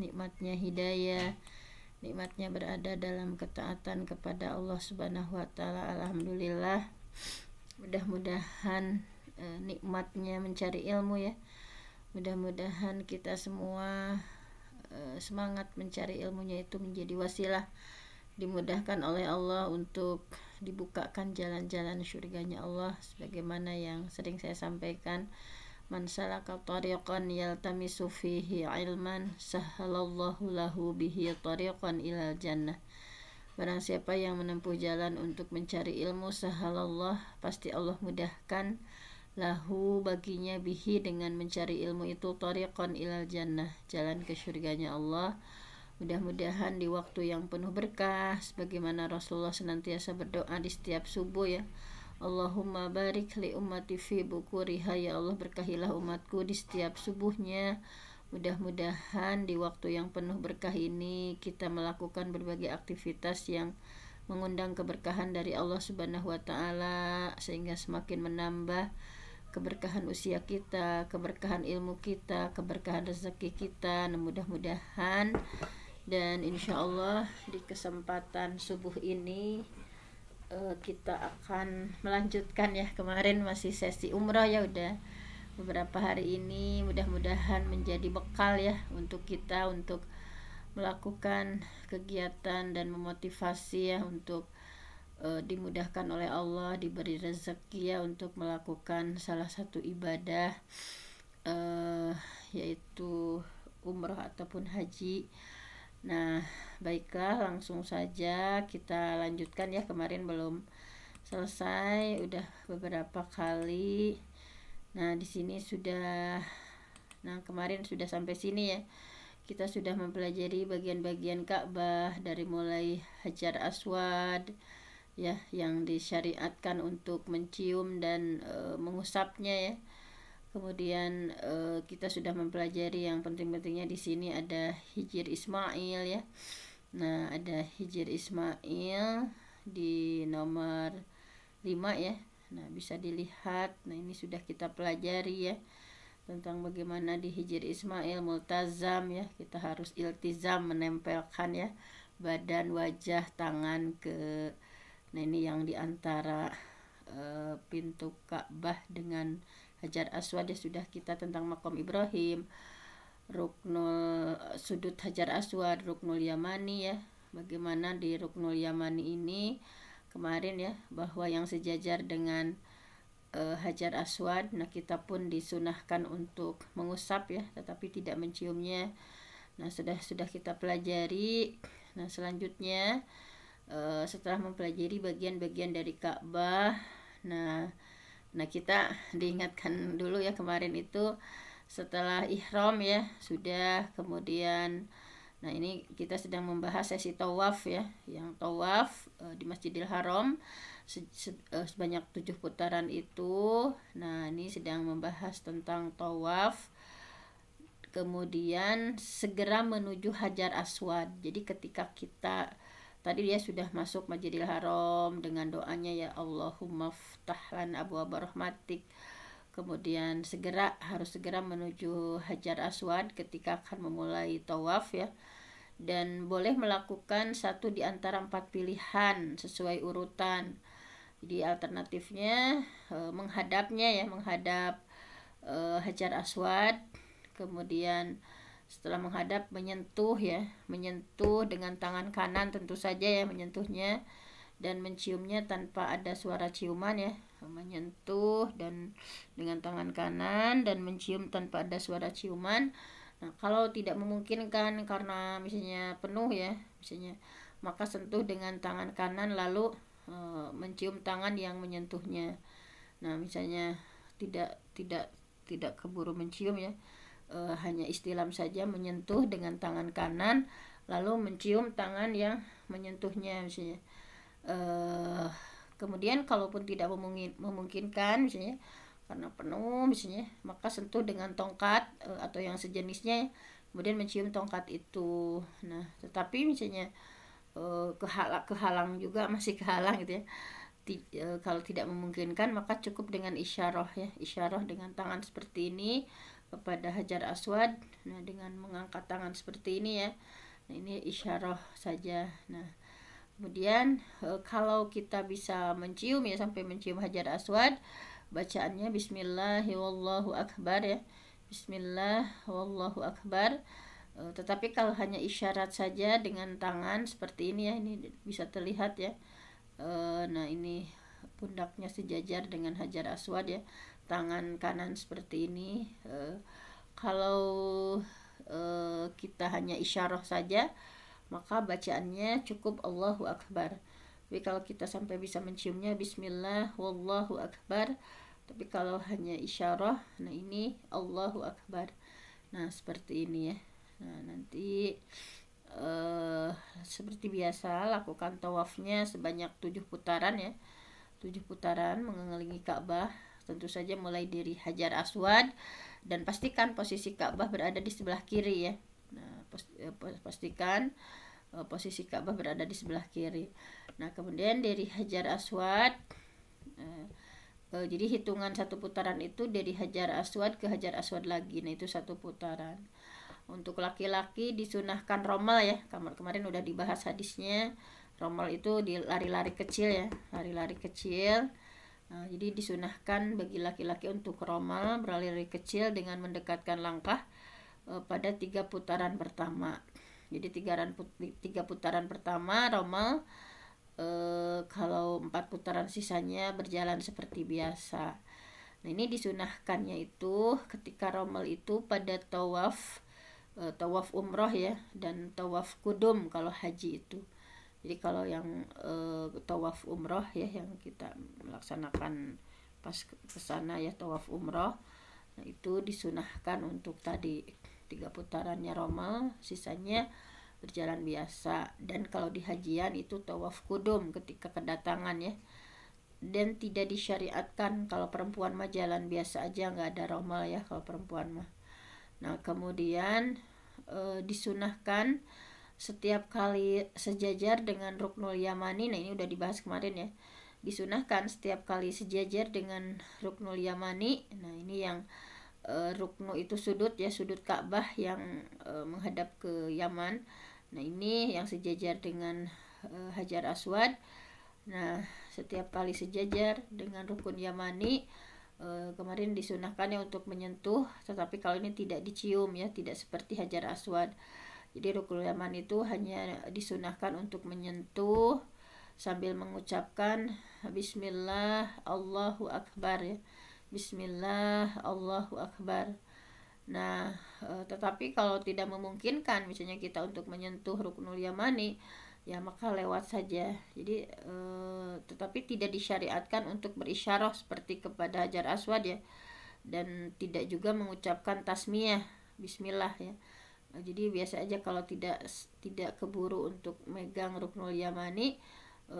nikmatnya hidayah, nikmatnya berada dalam ketaatan kepada Allah Subhanahu wa taala. Alhamdulillah. Mudah-mudahan nikmatnya mencari ilmu ya. Mudah-mudahan kita semua semangat mencari ilmunya itu menjadi wasilah, dimudahkan oleh Allah untuk dibukakan jalan-jalan syurganya Allah, sebagaimana yang sering saya sampaikan, man salaka tariqan yaltamisu fihi ilman sahhalallahu lahu bihi tariqan ilal jannah. Barang siapa yang menempuh jalan untuk mencari ilmu, sahalallah, pasti Allah mudahkan lahu baginya bihi dengan mencari ilmu itu tariqan ilal jannah, jalan ke syurganya Allah. Mudah-mudahan di waktu yang penuh berkah, sebagaimana Rasulullah senantiasa berdoa di setiap subuh ya, Allahumma barik li ummati fi bukuriha, ya Allah berkahilah umatku di setiap subuhnya. Mudah-mudahan di waktu yang penuh berkah ini kita melakukan berbagai aktivitas yang mengundang keberkahan dari Allah Subhanahu wa taala, sehingga semakin menambah keberkahan usia kita, keberkahan ilmu kita, keberkahan rezeki kita. Nah, mudah-mudahan, dan insya Allah di kesempatan subuh ini kita akan melanjutkan ya, kemarin masih sesi umroh ya, udah beberapa hari ini, mudah-mudahan menjadi bekal ya untuk kita untuk melakukan kegiatan dan memotivasi ya untuk dimudahkan oleh Allah, diberi rezeki ya untuk melakukan salah satu ibadah yaitu umroh ataupun haji. Nah, baiklah, langsung saja kita lanjutkan ya, kemarin belum selesai, udah beberapa kali. Nah, di sini sudah, nah kemarin sudah sampai sini ya. Kita sudah mempelajari bagian-bagian Ka'bah, dari mulai Hajar Aswad ya, yang disyariatkan untuk mencium dan mengusapnya ya. Kemudian kita sudah mempelajari yang penting-pentingnya di sini, ada Hijr Ismail ya. Nah, ada Hijr Ismail di nomor 5 ya. Nah, bisa dilihat. Nah, ini sudah kita pelajari ya, tentang bagaimana di Hijr Ismail multazam ya, kita harus iltizam menempelkan ya badan, wajah, tangan ke, nah ini yang diantara pintu Ka'bah dengan Hajar Aswad ya, sudah kita tentang Maqam Ibrahim, Ruknul sudut Hajar Aswad, Ruknul Yamani ya, bagaimana di Ruknul Yamani ini kemarin ya, bahwa yang sejajar dengan Hajar Aswad, nah kita pun disunahkan untuk mengusap ya, tetapi tidak menciumnya. Nah, sudah kita pelajari. Nah, selanjutnya setelah mempelajari bagian-bagian dari Ka'bah, nah kita diingatkan dulu ya, kemarin itu setelah ihram ya sudah, kemudian nah ini kita sedang membahas sesi tawaf ya, yang tawaf di Masjidil Haram sebanyak 7 putaran itu. Nah, ini sedang membahas tentang tawaf, kemudian segera menuju Hajar Aswad. Jadi ketika kita tadi dia sudah masuk Masjidil Haram dengan doanya ya Allahumma ftahlan abwaaba rahmatik, kemudian harus segera menuju Hajar Aswad ketika akan memulai tawaf ya, dan boleh melakukan satu di antara 4 pilihan sesuai urutan. Jadi alternatifnya menghadapnya ya, menghadap Hajar Aswad, kemudian setelah menghadap menyentuh ya, menyentuh dengan tangan kanan tentu saja ya, menyentuhnya dan menciumnya tanpa ada suara ciuman ya, menyentuh dan dengan tangan kanan dan mencium tanpa ada suara ciuman. Nah, kalau tidak memungkinkan karena misalnya penuh ya, misalnya, maka sentuh dengan tangan kanan lalu mencium tangan yang menyentuhnya. Nah, misalnya tidak keburu mencium ya, hanya istilam saja, menyentuh dengan tangan kanan lalu mencium tangan yang menyentuhnya misalnya. Kemudian kalaupun tidak memungkinkan misalnya karena penuh misalnya, maka sentuh dengan tongkat atau yang sejenisnya, kemudian mencium tongkat itu. Nah, tetapi misalnya kehalang juga, masih kehalang gitu ya, kalau tidak memungkinkan maka cukup dengan isyarah ya, isyarah dengan tangan seperti ini, kepada Hajar Aswad. Nah, dengan mengangkat tangan seperti ini ya. Nah, ini isyarah saja. Nah, kemudian kalau kita bisa mencium ya, sampai mencium Hajar Aswad, bacaannya Bismillah wallahu akbar ya. Bismillah wallahu akbar. Tetapi kalau hanya isyarat saja dengan tangan seperti ini ya, ini bisa terlihat ya. Nah, ini pundaknya sejajar dengan Hajar Aswad ya, tangan kanan seperti ini. Kalau kita hanya isyarah saja, maka bacaannya cukup Allahu Akbar. Tapi kalau kita sampai bisa menciumnya Bismillah wallahu akbar. Tapi kalau hanya isyarah, nah ini Allahu Akbar. Nah, seperti ini ya. Nah, nanti seperti biasa lakukan tawafnya sebanyak 7 putaran ya. 7 putaran mengelilingi Ka'bah. Tentu saja mulai dari Hajar Aswad, dan pastikan posisi Ka'bah berada di sebelah kiri ya. Nah, pastikan posisi Ka'bah berada di sebelah kiri. Nah, kemudian dari Hajar Aswad, jadi hitungan satu putaran itu dari Hajar Aswad ke Hajar Aswad lagi. Nah, itu satu putaran. Untuk laki-laki disunahkan romal ya. Kemarin udah dibahas hadisnya. Romal itu di lari-lari kecil ya, lari-lari kecil. Nah, jadi disunahkan bagi laki-laki untuk romal, berlari kecil dengan mendekatkan langkah pada 3 putaran pertama. Jadi 3 putaran pertama romal, kalau 4 putaran sisanya berjalan seperti biasa. Nah, ini disunahkannya itu ketika romal itu pada tawaf umroh ya, dan tawaf kudum kalau haji itu. Jadi kalau yang tawaf umroh ya, yang kita melaksanakan pas ke sana ya, tawaf umroh, nah itu disunahkan untuk tadi 3 putarannya romal, sisanya berjalan biasa. Dan kalau di hajian itu tawaf kudum ketika kedatangan ya, dan tidak disyariatkan. Kalau perempuan mah jalan biasa aja, nggak ada romal ya kalau perempuan mah. Nah, kemudian disunahkan setiap kali sejajar dengan Ruknul Yamani. Nah, ini udah dibahas kemarin ya. Disunahkan setiap kali sejajar dengan Ruknul Yamani. Nah, ini yang ruknu itu sudut ya, sudut Ka'bah yang menghadap ke Yaman. Nah, ini yang sejajar dengan Hajar Aswad. Nah, setiap kali sejajar dengan Rukun Yamani, kemarin disunahkan ya untuk menyentuh, tetapi kalau ini tidak dicium ya, tidak seperti Hajar Aswad. Jadi Rukun Yaman itu hanya disunahkan untuk menyentuh sambil mengucapkan Bismillah Allahu Akbar ya. Bismillah Allahu Akbar. Nah, tetapi kalau tidak memungkinkan misalnya kita untuk menyentuh Ruknul Yamani, ya maka lewat saja. Jadi tetapi tidak disyariatkan untuk berisyarah seperti kepada Hajar Aswad ya, dan tidak juga mengucapkan tasmiyah Bismillah ya. Jadi biasa aja kalau tidak keburu untuk megang Ruknul Yamani,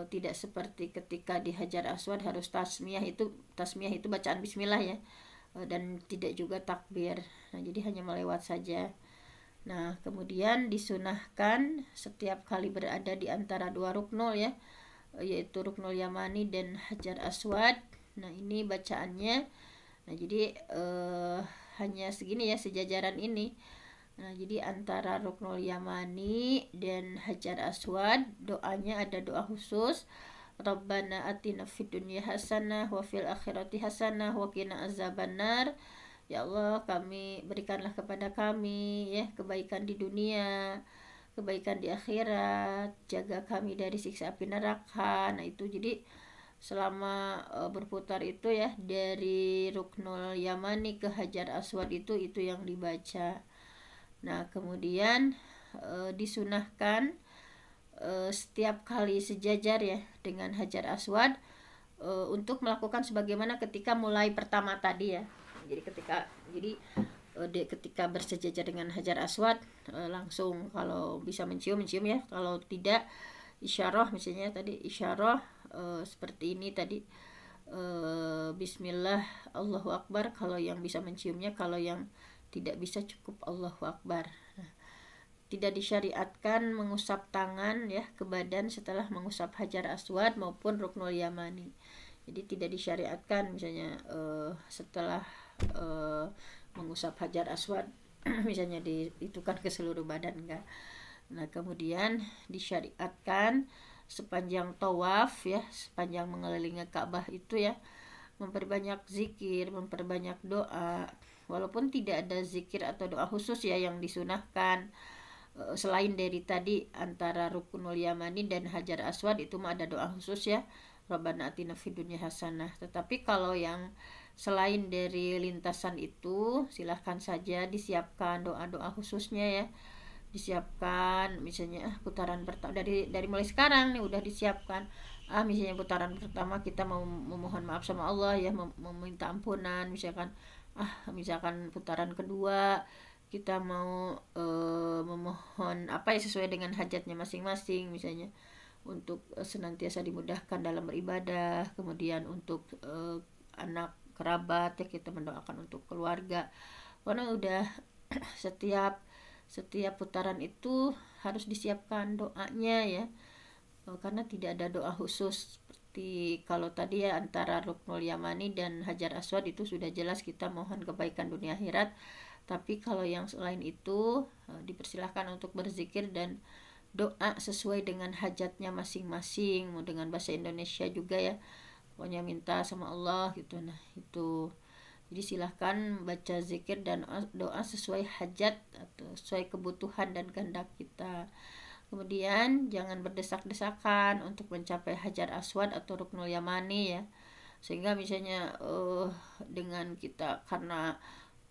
tidak seperti ketika di Hajar Aswad harus tasmiyah itu bacaan Bismillah ya, dan tidak juga takbir. Nah, jadi hanya melewat saja. Nah, kemudian disunahkan setiap kali berada di antara 2 ruknul ya, yaitu Ruknul Yamani dan Hajar Aswad. Nah, ini bacaannya. Nah, jadi hanya segini ya, sejajaran ini. Nah, jadi antara Ruknul Yamani dan Hajar Aswad, doanya ada doa khusus. Rabbana atina fid dunya hasanah wa fil akhirati hasanah wa qina azabannar. Ya Allah, kami berikanlah kepada kami ya kebaikan di dunia, kebaikan di akhirat, jaga kami dari siksa api neraka. Nah, itu jadi selama berputar itu ya, dari Ruknul Yamani ke Hajar Aswad itu yang dibaca. Nah, kemudian disunahkan setiap kali sejajar ya dengan Hajar Aswad untuk melakukan sebagaimana ketika mulai pertama tadi ya. Jadi ketika bersejajar dengan Hajar Aswad, langsung kalau bisa mencium ya, kalau tidak isyarah, misalnya tadi isyarah seperti ini tadi, Bismillah Allahu Akbar kalau yang bisa menciumnya, kalau yang tidak bisa cukup Allahu Akbar. Tidak disyariatkan mengusap tangan ya ke badan setelah mengusap Hajar Aswad maupun Ruknul Yamani. Jadi tidak disyariatkan misalnya setelah mengusap Hajar Aswad misalnya itu kan ke seluruh badan enggak. Nah kemudian disyariatkan sepanjang tawaf ya, sepanjang mengelilingi Ka'bah itu ya, memperbanyak zikir, memperbanyak doa, walaupun tidak ada zikir atau doa khusus ya yang disunahkan. Selain dari tadi antara Rukunul Yamani dan Hajar Aswad itu mah ada doa khusus ya, Rabbana atina fid dunya hasanah. Tetapi kalau yang selain dari lintasan itu silahkan saja disiapkan doa-doa khususnya ya, disiapkan misalnya putaran pertama dari mulai sekarang nih udah disiapkan. Misalnya putaran pertama kita mau memohon maaf sama Allah ya, meminta ampunan misalkan. Misalkan putaran kedua kita mau memohon apa ya sesuai dengan hajatnya masing-masing, misalnya untuk senantiasa dimudahkan dalam beribadah, kemudian untuk anak kerabat ya kita mendoakan untuk keluarga. Karena udah setiap putaran itu harus disiapkan doanya ya, karena tidak ada doa khusus seperti kalau tadi ya antara Ruknul Yamani dan Hajar Aswad itu sudah jelas kita mohon kebaikan dunia akhirat. Tapi kalau yang selain itu dipersilahkan untuk berzikir dan doa sesuai dengan hajatnya masing-masing, mau dengan bahasa Indonesia juga ya, pokoknya minta sama Allah gitu. Nah itu jadi silahkan baca zikir dan doa sesuai hajat atau sesuai kebutuhan dan kehendak kita. Kemudian jangan berdesak-desakan untuk mencapai Hajar Aswad atau Ruknul Yamani ya, sehingga misalnya dengan kita karena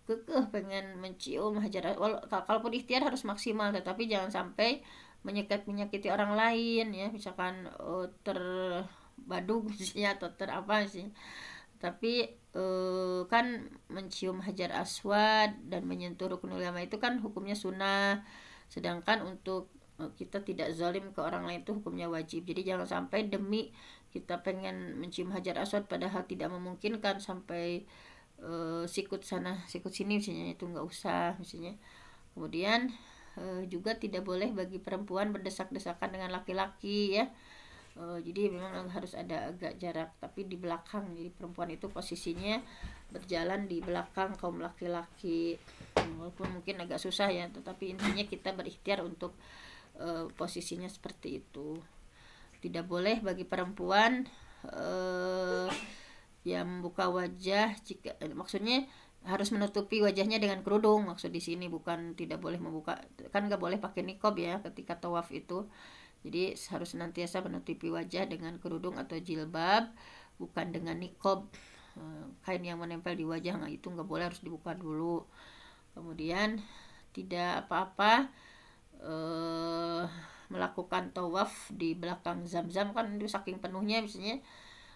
kekeh pengen mencium Hajar, kalaupun ikhtiar harus maksimal, tetapi jangan sampai menyakiti orang lain ya, misalkan terbadug misalnya atau terapa sih. Tapi kan mencium Hajar Aswad dan menyentuh Ruknul Yamani itu kan hukumnya sunnah, sedangkan untuk kita tidak zalim ke orang lain itu hukumnya wajib. Jadi jangan sampai demi kita pengen mencium Hajar Aswad padahal tidak memungkinkan sampai sikut sana sikut sini misalnya, itu nggak usah misalnya. Kemudian juga tidak boleh bagi perempuan berdesak-desakan dengan laki-laki ya. Jadi memang harus ada agak jarak tapi di belakang, jadi perempuan itu posisinya berjalan di belakang kaum laki-laki, walaupun mungkin agak susah ya, tetapi intinya kita berikhtiar untuk posisinya seperti itu. Tidak boleh bagi perempuan yang membuka wajah jika maksudnya harus menutupi wajahnya dengan kerudung, maksud di sini bukan tidak boleh membuka, kan nggak boleh pakai niqab ya ketika tawaf itu. Jadi harus senantiasa menutupi wajah dengan kerudung atau jilbab, bukan dengan niqab, kain yang menempel di wajah itu nggak boleh, harus dibuka dulu. Kemudian tidak apa-apa melakukan tawaf di belakang Zamzam, kan itu saking penuhnya misalnya.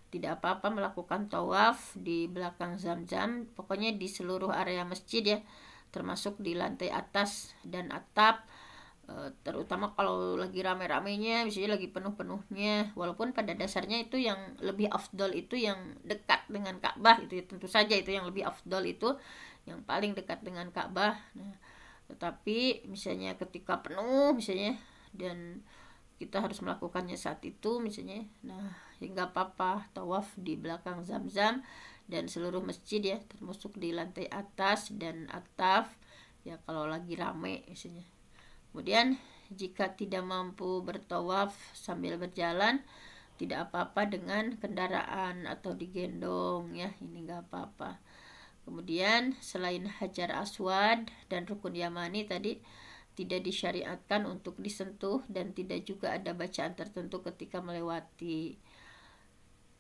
Tidak apa-apa melakukan tawaf di belakang Zamzam, pokoknya di seluruh area masjid ya, termasuk di lantai atas dan atap, terutama kalau lagi rame-ramenya misalnya lagi penuh-penuhnya. Walaupun pada dasarnya itu yang lebih afdol itu yang dekat dengan Ka'bah itu ya, tentu saja itu yang lebih afdol itu yang paling dekat dengan Ka'bah. Nah, tetapi misalnya ketika penuh misalnya dan kita harus melakukannya saat itu misalnya, nah hingga apa-apa tawaf di belakang Zamzam dan seluruh masjid ya, termasuk di lantai atas dan atap ya kalau lagi rame misalnya. Kemudian jika tidak mampu bertawaf sambil berjalan, tidak apa-apa dengan kendaraan atau digendong ya, ini nggak apa-apa. Kemudian selain Hajar Aswad dan Rukun Yamani tadi tidak disyariatkan untuk disentuh dan tidak juga ada bacaan tertentu ketika melewati.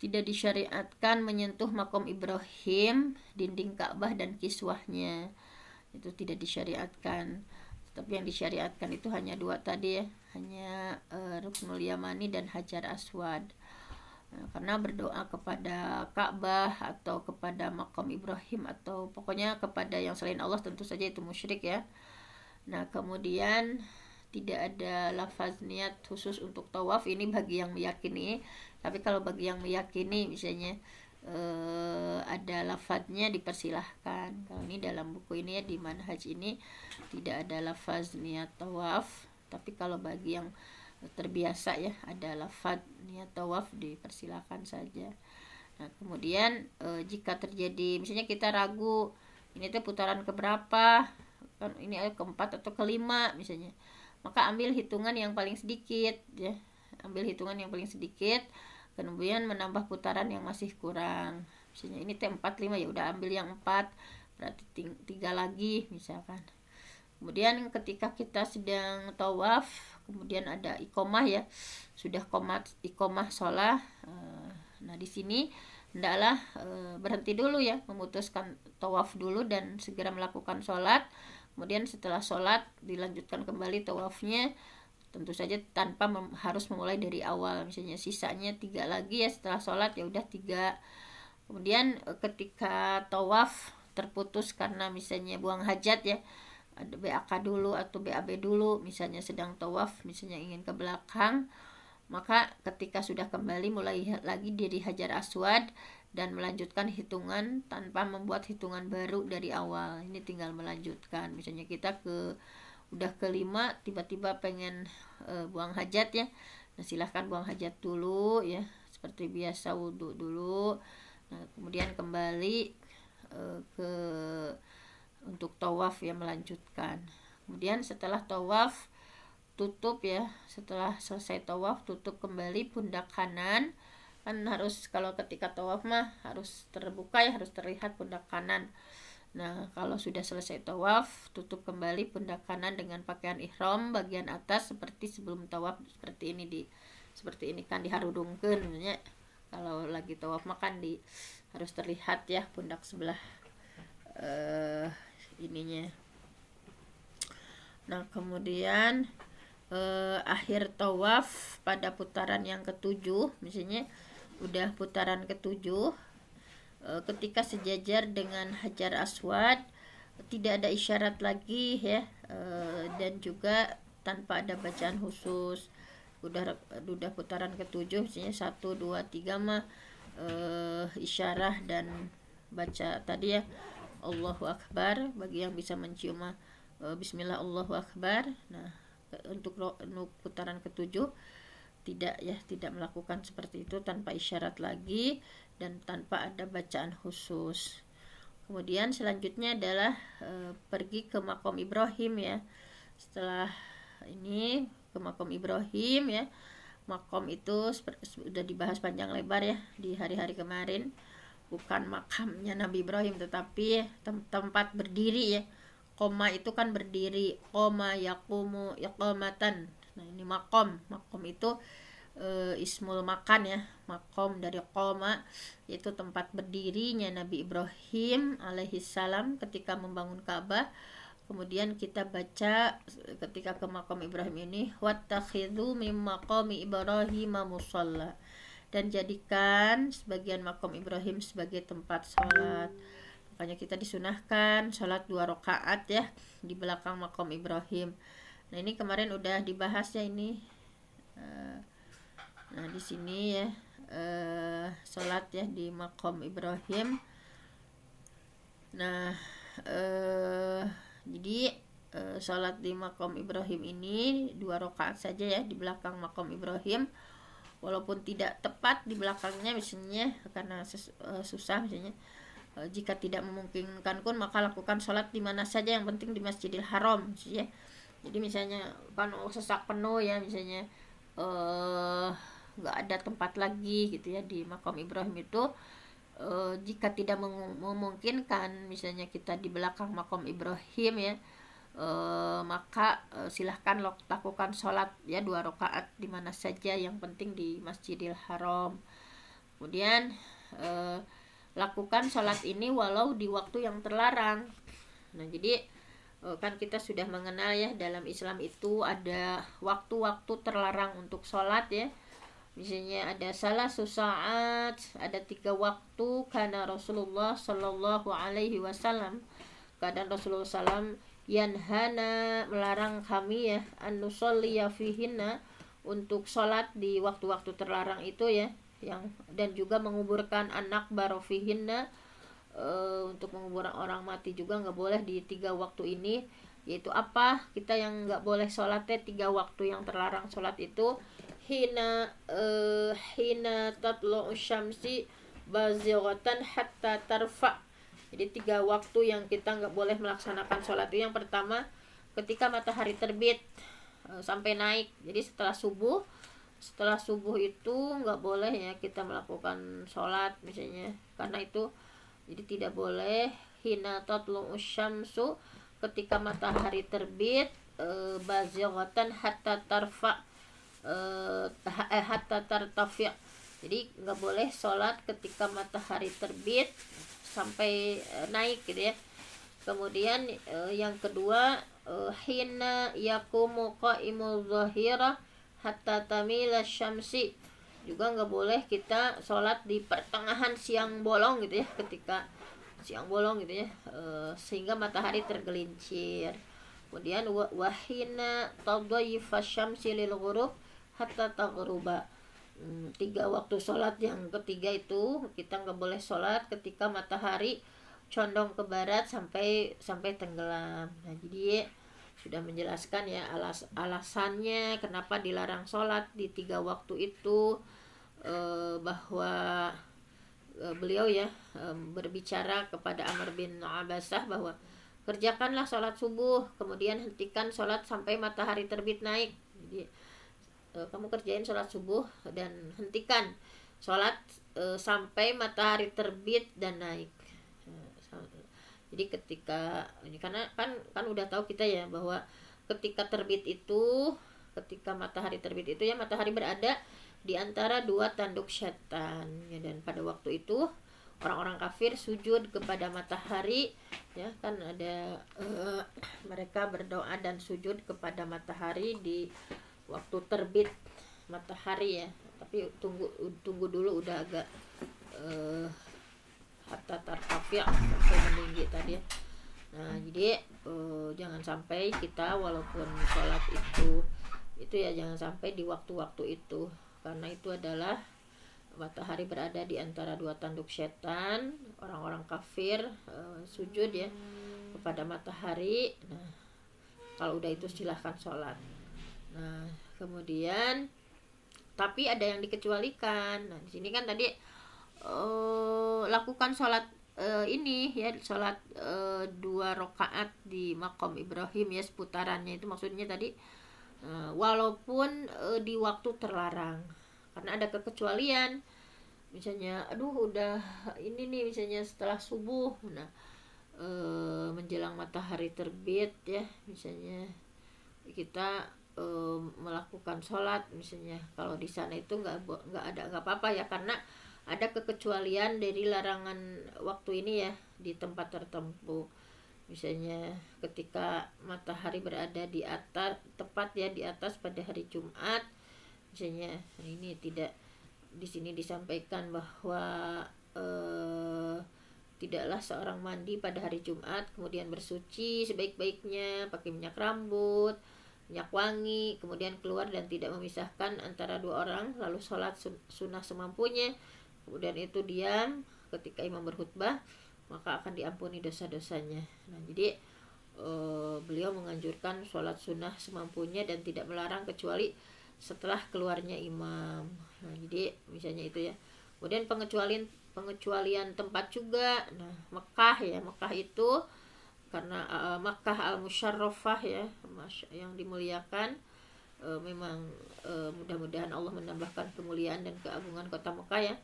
Tidak disyariatkan menyentuh makom Ibrahim, dinding Ka'bah dan kiswahnya, itu tidak disyariatkan. Tapi yang disyariatkan itu hanya dua tadi ya, hanya Ruknul Yamani dan Hajar Aswad. Karena berdoa kepada Ka'bah atau kepada makom Ibrahim atau pokoknya kepada yang selain Allah tentu saja itu musyrik ya. Nah kemudian tidak ada lafaz niat khusus untuk tawaf, ini bagi yang meyakini. Tapi kalau bagi yang meyakini misalnya ada lafaznya dipersilahkan. Kalau ini dalam buku ini ya, di manhaj ini tidak ada lafaz niat tawaf. Tapi kalau bagi yang terbiasa ya ada lafaz niat tawaf dipersilahkan saja. Nah kemudian jika terjadi misalnya kita ragu ini tuh putaran keberapa, kan ini keempat atau kelima misalnya, maka ambil hitungan yang paling sedikit ya, ambil hitungan yang paling sedikit, kemudian menambah putaran yang masih kurang. Misalnya ini tuh 4, 5, ya udah ambil yang 4, berarti 3 lagi misalkan. Kemudian ketika kita sedang tawaf, kemudian ada iqomah ya, sudah iqomah sholat. Nah di sini hendaklah berhenti dulu ya, memutuskan tawaf dulu dan segera melakukan sholat. Kemudian setelah sholat dilanjutkan kembali tawafnya, tentu saja tanpa harus memulai dari awal. Misalnya sisanya 3 lagi ya setelah sholat, ya udah 3. Kemudian ketika tawaf terputus karena misalnya buang hajat ya, ada BAK dulu atau BAB dulu, misalnya sedang tawaf, misalnya ingin ke belakang, maka ketika sudah kembali mulai lagi dari Hajar Aswad dan melanjutkan hitungan tanpa membuat hitungan baru dari awal. Ini tinggal melanjutkan. Misalnya kita udah ke-5, tiba-tiba pengen buang hajat ya, nah silahkan buang hajat dulu ya, seperti biasa, wudhu dulu. Nah kemudian kembali untuk tawaf ya, melanjutkan. Kemudian setelah tawaf tutup ya, setelah selesai tawaf tutup kembali pundak kanan, kan harus, kalau ketika tawaf mah harus terbuka ya, harus terlihat pundak kanan. Nah kalau sudah selesai tawaf tutup kembali pundak kanan dengan pakaian ihram bagian atas seperti sebelum tawaf, seperti ini seperti ini kan diharudungkeun ya. Kalau lagi tawaf makan harus terlihat ya pundak sebelah ininya. Nah kemudian akhir tawaf pada putaran yang ke-7, misalnya udah putaran ke-7, ketika sejajar dengan Hajar Aswad, tidak ada isyarat lagi ya, dan juga tanpa ada bacaan khusus. Udah putaran ke-7, misalnya 1, 2, 3 mah isyarah dan baca tadi ya, Allahu Akbar, bagi yang bisa mencium Bismillah Allahu Akbar. Nah untuk putaran ke-7 tidak melakukan seperti itu, tanpa isyarat lagi dan tanpa ada bacaan khusus. Kemudian selanjutnya adalah pergi ke Maqam Ibrahim ya. Setelah ini ke Maqam Ibrahim ya, Maqam itu sudah dibahas panjang lebar ya di hari-hari kemarin. Bukan makamnya Nabi Ibrahim, tetapi tempat berdiri ya. Koma itu kan berdiri, koma yakumu iqamatan. Nah ini makom itu ismul makan ya, makom dari koma, yaitu tempat berdirinya Nabi Ibrahim alaihissalam ketika membangun Ka'bah. Kemudian kita baca ketika ke Maqam Ibrahim ini, wattakhidhu mim maqami Ibrahim musalla, dan jadikan sebagian Maqam Ibrahim sebagai tempat sholat. Makanya kita disunahkan sholat 2 rakaat ya di belakang Maqam Ibrahim. Nah ini kemarin udah dibahas ya ini. Nah di sini ya sholat ya di Maqam Ibrahim. Nah jadi sholat di Maqam Ibrahim ini 2 rakaat saja ya di belakang Maqam Ibrahim. Walaupun tidak tepat di belakangnya misalnya karena susah misalnya, jika tidak memungkinkan pun maka lakukan sholat di mana saja, yang penting di Masjidil Haram misalnya. Jadi misalnya kan sesak penuh ya, misalnya nggak ada tempat lagi gitu ya di Maqam Ibrahim itu, jika tidak memungkinkan misalnya kita di belakang Maqam Ibrahim ya, maka silahkan lakukan sholat ya 2 rakaat di mana saja, yang penting di Masjidil Haram. Kemudian lakukan sholat ini walau di waktu yang terlarang. Nah jadi kan kita sudah mengenal ya, dalam Islam itu ada waktu-waktu terlarang untuk sholat ya. Misalnya ada salah saat, ada 3 waktu karena Rasulullah Shallallahu Alaihi Wasallam, keadaan Rasulullah SAW yanhana, melarang kami ya, an nusolliya fihinna, untuk sholat di waktu-waktu terlarang itu ya, dan juga menguburkan anak barofihinna, untuk mengubur orang mati juga nggak boleh di 3 waktu ini. Yaitu apa? Kita yang nggak boleh sholatnya 3 waktu yang terlarang sholat itu hina tatlu'u syamsi bazighatan hatta tarfa, Jadi 3 waktu yang kita nggak boleh melaksanakan sholat itu, yang pertama ketika matahari terbit sampai naik. Jadi setelah subuh itu nggak boleh ya kita melakukan sholat misalnya, karena itu jadi tidak boleh. Hina tatlu'u syamsu, ketika matahari terbit, bazighatan hatta tarfa, hatta tartafi'. Jadi nggak boleh sholat ketika matahari terbit sampai naik gitu ya. Kemudian yang kedua, hina yakumu qaimul zahira hatta tamila syamsi, juga nggak boleh kita sholat di pertengahan siang bolong gitu ya, ketika siang bolong gitu ya, sehingga matahari tergelincir. Kemudian wahina tadayyifa syamsi lil ghurub hatta taghruba. 3 waktu sholat yang ketiga itu kita nggak boleh sholat ketika matahari condong ke barat sampai tenggelam. Nah, jadi sudah menjelaskan ya alasannya kenapa dilarang sholat di 3 waktu itu, bahwa beliau ya berbicara kepada Amr bin Abbasah bahwa kerjakanlah sholat subuh, kemudian hentikan sholat sampai matahari terbit naik. Jadi kamu kerjain sholat subuh dan hentikan sholat sampai matahari terbit dan naik. Jadi ketika ini, karena kan udah tahu kita ya bahwa ketika terbit itu, ketika matahari terbit itu ya, matahari berada di antara 2 tanduk setan ya, dan pada waktu itu orang-orang kafir sujud kepada matahari ya, kan ada mereka berdoa dan sujud kepada matahari di waktu terbit matahari ya. Tapi tunggu dulu, udah agak hatta tartafi' sampai meninggi tadi ya. Nah, jadi jangan sampai kita walaupun sholat itu ya, jangan sampai di waktu-waktu itu, karena itu adalah matahari berada di antara 2 tanduk setan. Orang-orang kafir sujud ya kepada matahari. Nah, kalau udah itu silahkan sholat. Nah, kemudian tapi ada yang dikecualikan. Nah, di sini kan tadi lakukan sholat ini ya, sholat 2 rakaat di maqam Ibrahim ya, seputarannya itu maksudnya tadi, walaupun di waktu terlarang, karena ada kekecualian. Misalnya udah ini nih, misalnya setelah subuh, nah menjelang matahari terbit ya, misalnya kita melakukan sholat misalnya, kalau di sana itu nggak apa-apa ya, karena ada kekecualian dari larangan waktu ini ya di tempat tertentu. Misalnya ketika matahari berada di atas, tepat ya di atas pada hari Jumat misalnya. Ini tidak, di sini disampaikan bahwa tidaklah seorang mandi pada hari Jumat kemudian bersuci sebaik-baiknya pakai minyak rambut, minyak wangi, kemudian keluar dan tidak memisahkan antara 2 orang, lalu sholat sunnah semampunya, kemudian itu diam ketika imam berkhutbah, maka akan diampuni dosa-dosanya. Nah, jadi beliau menganjurkan sholat sunnah semampunya dan tidak melarang kecuali setelah keluarnya imam. Nah, jadi misalnya itu ya. Kemudian pengecualian tempat juga. Nah, Mekah itu karena Makkah al-Musyarrafah ya, yang dimuliakan, memang mudah-mudahan Allah menambahkan kemuliaan dan keagungan kota Mekah ya,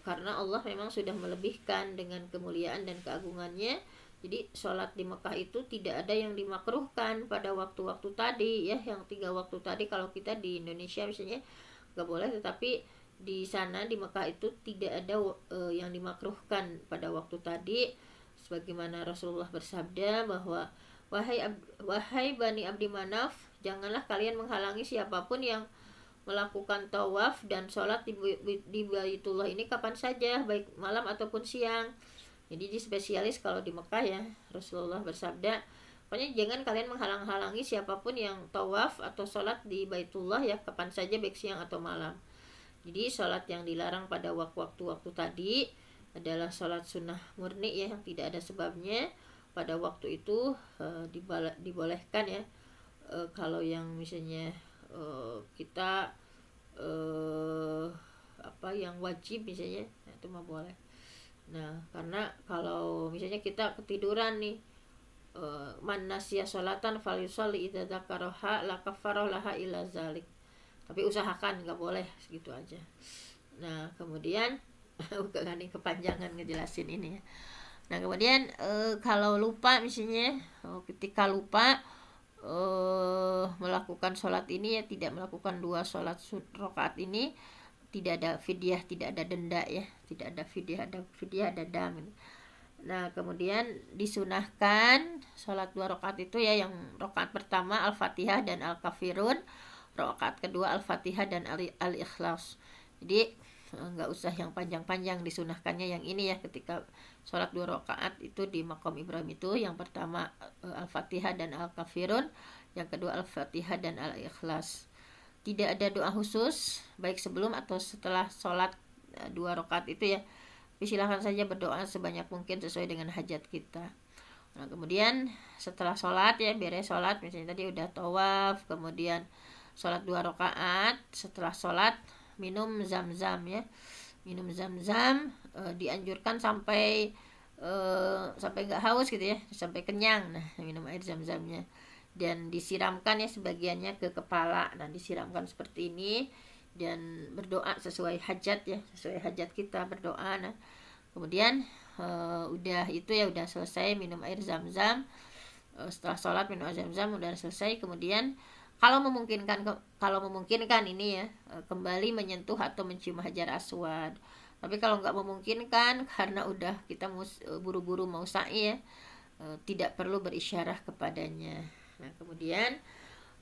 karena Allah memang sudah melebihkan dengan kemuliaan dan keagungannya. Jadi sholat di Mekah itu tidak ada yang dimakruhkan pada waktu-waktu tadi ya, yang 3 waktu tadi. Kalau kita di Indonesia misalnya nggak boleh, tetapi di sana di Mekah itu tidak ada yang dimakruhkan pada waktu tadi, sebagaimana Rasulullah bersabda bahwa wahai Bani Abdi Manaf, janganlah kalian menghalangi siapapun yang melakukan tawaf dan sholat di Baitullah ini kapan saja, baik malam ataupun siang. Jadi di spesialis kalau di Mekah ya, Rasulullah bersabda, pokoknya jangan kalian menghalang-halangi siapapun yang tawaf atau sholat di Baitullah ya, kapan saja baik siang atau malam. Jadi sholat yang dilarang pada waktu-waktu tadi adalah sholat sunnah murni ya, yang tidak ada sebabnya. Pada waktu itu dibolehkan ya, kalau yang misalnya kita yang wajib misalnya, itu mah boleh. Nah, karena kalau misalnya kita ketiduran nih, man nasiya sholatan falyusolli idza dzakaraha la kafarah laha illa zalik. Tapi usahakan, nggak boleh segitu aja. Nah, kemudian bukan nih kepanjangan ngejelasin ini ya. Nah, kemudian kalau lupa misalnya, ketika lupa melakukan sholat ini ya, tidak melakukan 2 sholat rakaat ini, tidak ada fidyah, tidak ada denda ya, tidak ada fidyah, ada fidyah, ada dam. Nah, kemudian disunahkan sholat 2 rakaat itu ya, yang rakaat pertama Al-Fatihah dan Al-Kafirun, rakaat kedua Al-Fatihah dan Al-Ikhlas. Jadi nggak usah yang panjang-panjang, disunahkannya yang ini ya, ketika sholat 2 rakaat itu di maqam Ibrahim itu, yang pertama Al-Fatihah dan Al-Kafirun, yang kedua Al-Fatihah dan Al-Ikhlas. Tidak ada doa khusus baik sebelum atau setelah sholat 2 rakaat itu ya. Tapi silahkan saja berdoa sebanyak mungkin sesuai dengan hajat kita. Nah, kemudian setelah sholat ya, beres sholat, misalnya tadi udah tawaf, kemudian sholat 2 rakaat, setelah sholat minum zam-zam ya. Minum zam-zam dianjurkan sampai nggak haus gitu ya, sampai kenyang. Nah, minum air zam-zamnya dan disiramkan ya sebagiannya ke kepala. Nah, disiramkan seperti ini dan berdoa sesuai hajat ya, sesuai hajat kita berdoa. Nah, kemudian udah itu ya, udah selesai minum air zam-zam. Setelah sholat minum air zam-zam udah selesai. Kemudian kalau memungkinkan ini ya, kembali menyentuh atau mencium hajar aswad. Tapi kalau nggak memungkinkan karena udah kita buru-buru mau sa'i ya, tidak perlu berisyarah kepadanya. Nah, kemudian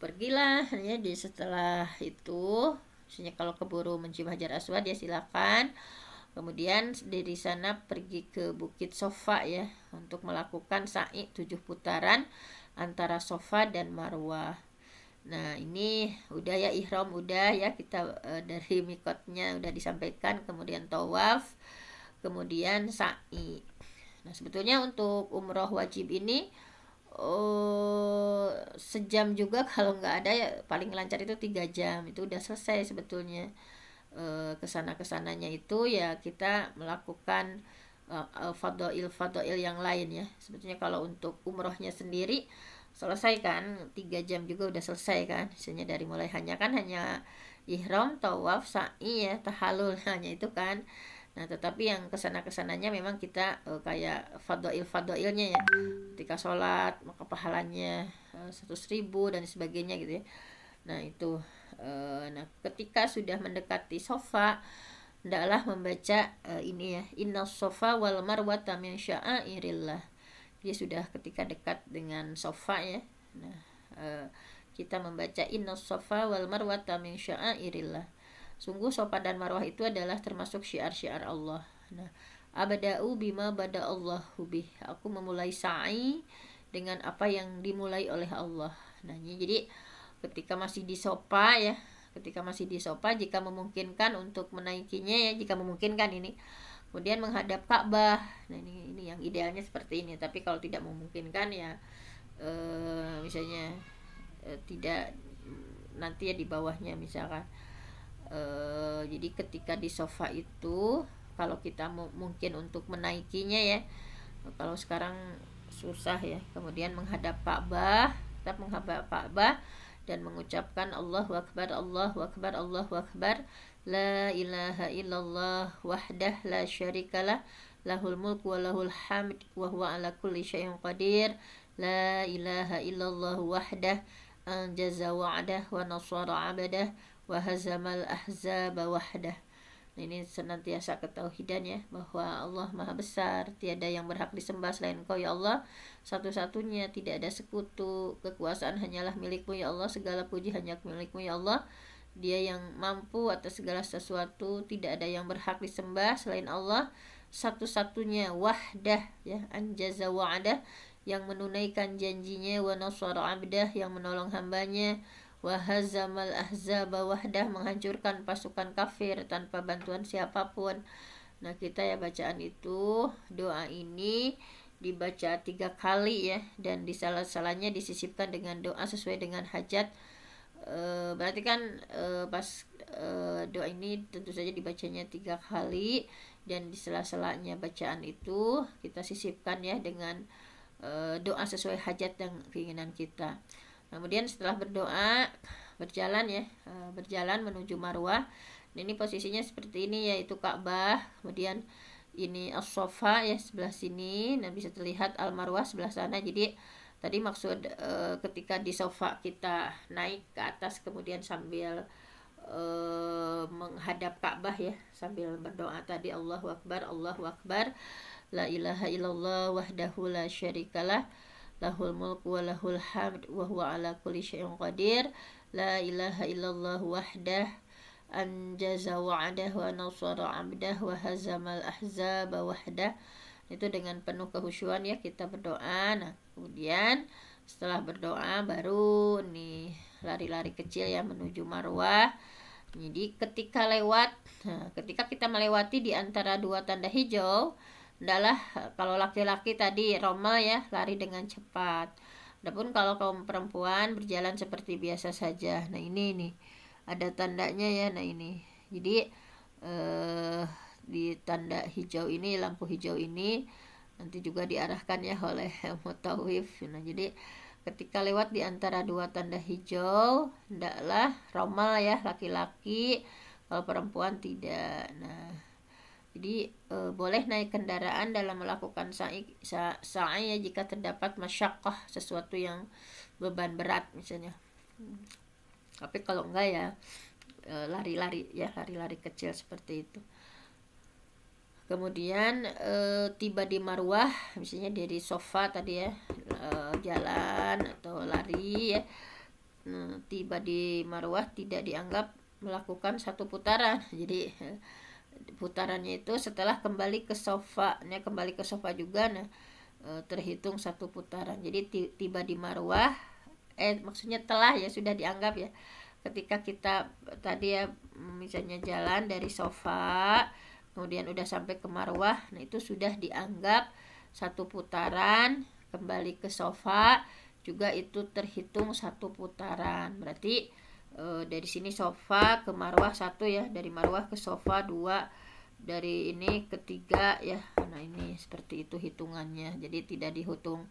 pergilah ya, setelah itu misalnya kalau keburu mencium hajar aswad ya silakan. Kemudian dari sana pergi ke Bukit Sofa ya, untuk melakukan sa'i 7 putaran antara Sofa dan Marwah. Nah, ini udah ya, ihram udah ya, kita dari mikotnya udah disampaikan, kemudian tawaf, kemudian sa'i. Nah, sebetulnya untuk umroh wajib ini sejam juga kalau nggak ada ya, paling lancar itu 3 jam, itu udah selesai sebetulnya. Kesananya itu ya kita melakukan fadail yang lain ya. Sebetulnya kalau untuk umrohnya sendiri selesai kan, 3 jam juga udah selesai kan, misalnya dari mulai hanya ihram, tawaf, sa'i ya, tahallul hanya itu kan. Nah, tetapi yang kesananya memang kita kayak fadailnya ya, ketika sholat maka pahalanya 100.000 dan sebagainya gitu ya. Nah, itu nah, ketika sudah mendekati Sofa, hendaklah membaca ini ya, innas sofa wal marwata min sya'airillah. Dia sudah ketika dekat dengan Sofa ya. Nah, kita membaca innas sofa wal marwata min sya'airillah. Sungguh Sofa dan Marwah itu adalah termasuk syiar-syiar Allah. Nah, abada'u bima bada Allahu bih. Aku memulai sa'i dengan apa yang dimulai oleh Allah. Nah, jadi ketika masih di Sofa ya, jika memungkinkan untuk menaikinya ya, jika memungkinkan ini, kemudian menghadap Ka'bah. Nah, ini yang idealnya seperti ini. Tapi kalau tidak memungkinkan ya misalnya tidak, nanti ya di bawahnya misalkan. Jadi ketika di Sofa itu kalau kita mungkin untuk menaikinya ya, kalau sekarang susah ya, kemudian menghadap Ka'bah, tetap menghadap Ka'bah dan mengucapkan Allahu Akbar, Allahu Akbar, Allahu Akbar, la ilaha illallah wahdah la syarikalah, lahul mulku wa lahul hamd wa huwa ala kulli syai'in qadir, la ilaha illallah wahdah anjaza wa'dah wa nasara 'abdah wa hazamal ahzaba wahdah. Nah, ini senantiasa ketauhidan ya, bahwa Allah Maha Besar, tiada yang berhak disembah selain Engkau ya Allah, satu-satunya, tidak ada sekutu, kekuasaan hanyalah milik-Mu ya Allah, segala puji hanya milik-Mu ya Allah. Dia yang mampu atas segala sesuatu, tidak ada yang berhak disembah selain Allah, satu-satunya, wahdah ya, anjaza wa'dah, yang menunaikan janjinya, wa nasara 'abdah, yang menolong hambanya, wahazamal ahzaba wahdah, menghancurkan pasukan kafir tanpa bantuan siapapun. Nah, kita ya bacaan itu, doa ini dibaca 3 kali ya, dan di salah-salahnya disisipkan dengan doa sesuai dengan hajat. Berarti kan pas doa ini tentu saja dibacanya 3 kali, dan di sela-selanya bacaan itu kita sisipkan ya dengan doa sesuai hajat dan keinginan kita. Kemudian setelah berdoa berjalan ya, berjalan menuju Marwah. Ini posisinya seperti ini, yaitu Ka'bah, kemudian ini As-Safa ya sebelah sini, nah bisa terlihat Al-Marwah sebelah sana. Jadi tadi maksud ketika di Safa kita naik ke atas kemudian sambil menghadap Ka'bah ya, sambil berdoa tadi Allahu Akbar, Allahu Akbar, la ilaha illallah wahdahu la syarikalah, lahul mulku wa lahul hamd wa huwa ala kulli syai'in qadir, la ilaha illallah wahdah anjaza wa'adah wa nasara 'abdah wa hazamal ahzaba wahdah. Itu dengan penuh kehusyuan ya kita berdoa. Nah, kemudian setelah berdoa baru nih lari-lari kecil ya menuju Marwah. Jadi ketika kita melewati di antara 2 tanda hijau, adalah kalau laki-laki tadi romal ya, lari dengan cepat. Adapun kalau kaum perempuan berjalan seperti biasa saja. Nah, ini nih ada tandanya ya. Nah, ini. Jadi di tanda hijau ini, lampu hijau ini nanti juga diarahkan ya oleh mutawif. Nah, jadi ketika lewat di antara 2 tanda hijau, hendaklah romal ya laki-laki, kalau perempuan tidak. Nah, jadi boleh naik kendaraan dalam melakukan sa'i ya jika terdapat masyaqqah, sesuatu yang beban berat misalnya. Tapi kalau enggak ya lari-lari kecil seperti itu. Kemudian tiba di Marwah, misalnya dari Safa tadi ya, jalan atau lari ya. Tiba di Marwah tidak dianggap melakukan 1 putaran. Jadi putarannya itu setelah kembali ke Safa. Nah, kembali ke Safa juga terhitung 1 putaran. Jadi tiba di Marwah, maksudnya telah ya, sudah dianggap ya. Ketika kita tadi ya misalnya jalan dari Safa kemudian udah sampai ke Marwah, nah itu sudah dianggap 1 putaran. Kembali ke Safa juga itu terhitung 1 putaran. Berarti dari sini Safa ke Marwah 1 ya, dari Marwah ke Safa 2, dari ini ke 3 ya. Nah, ini seperti itu hitungannya. Jadi tidak dihitung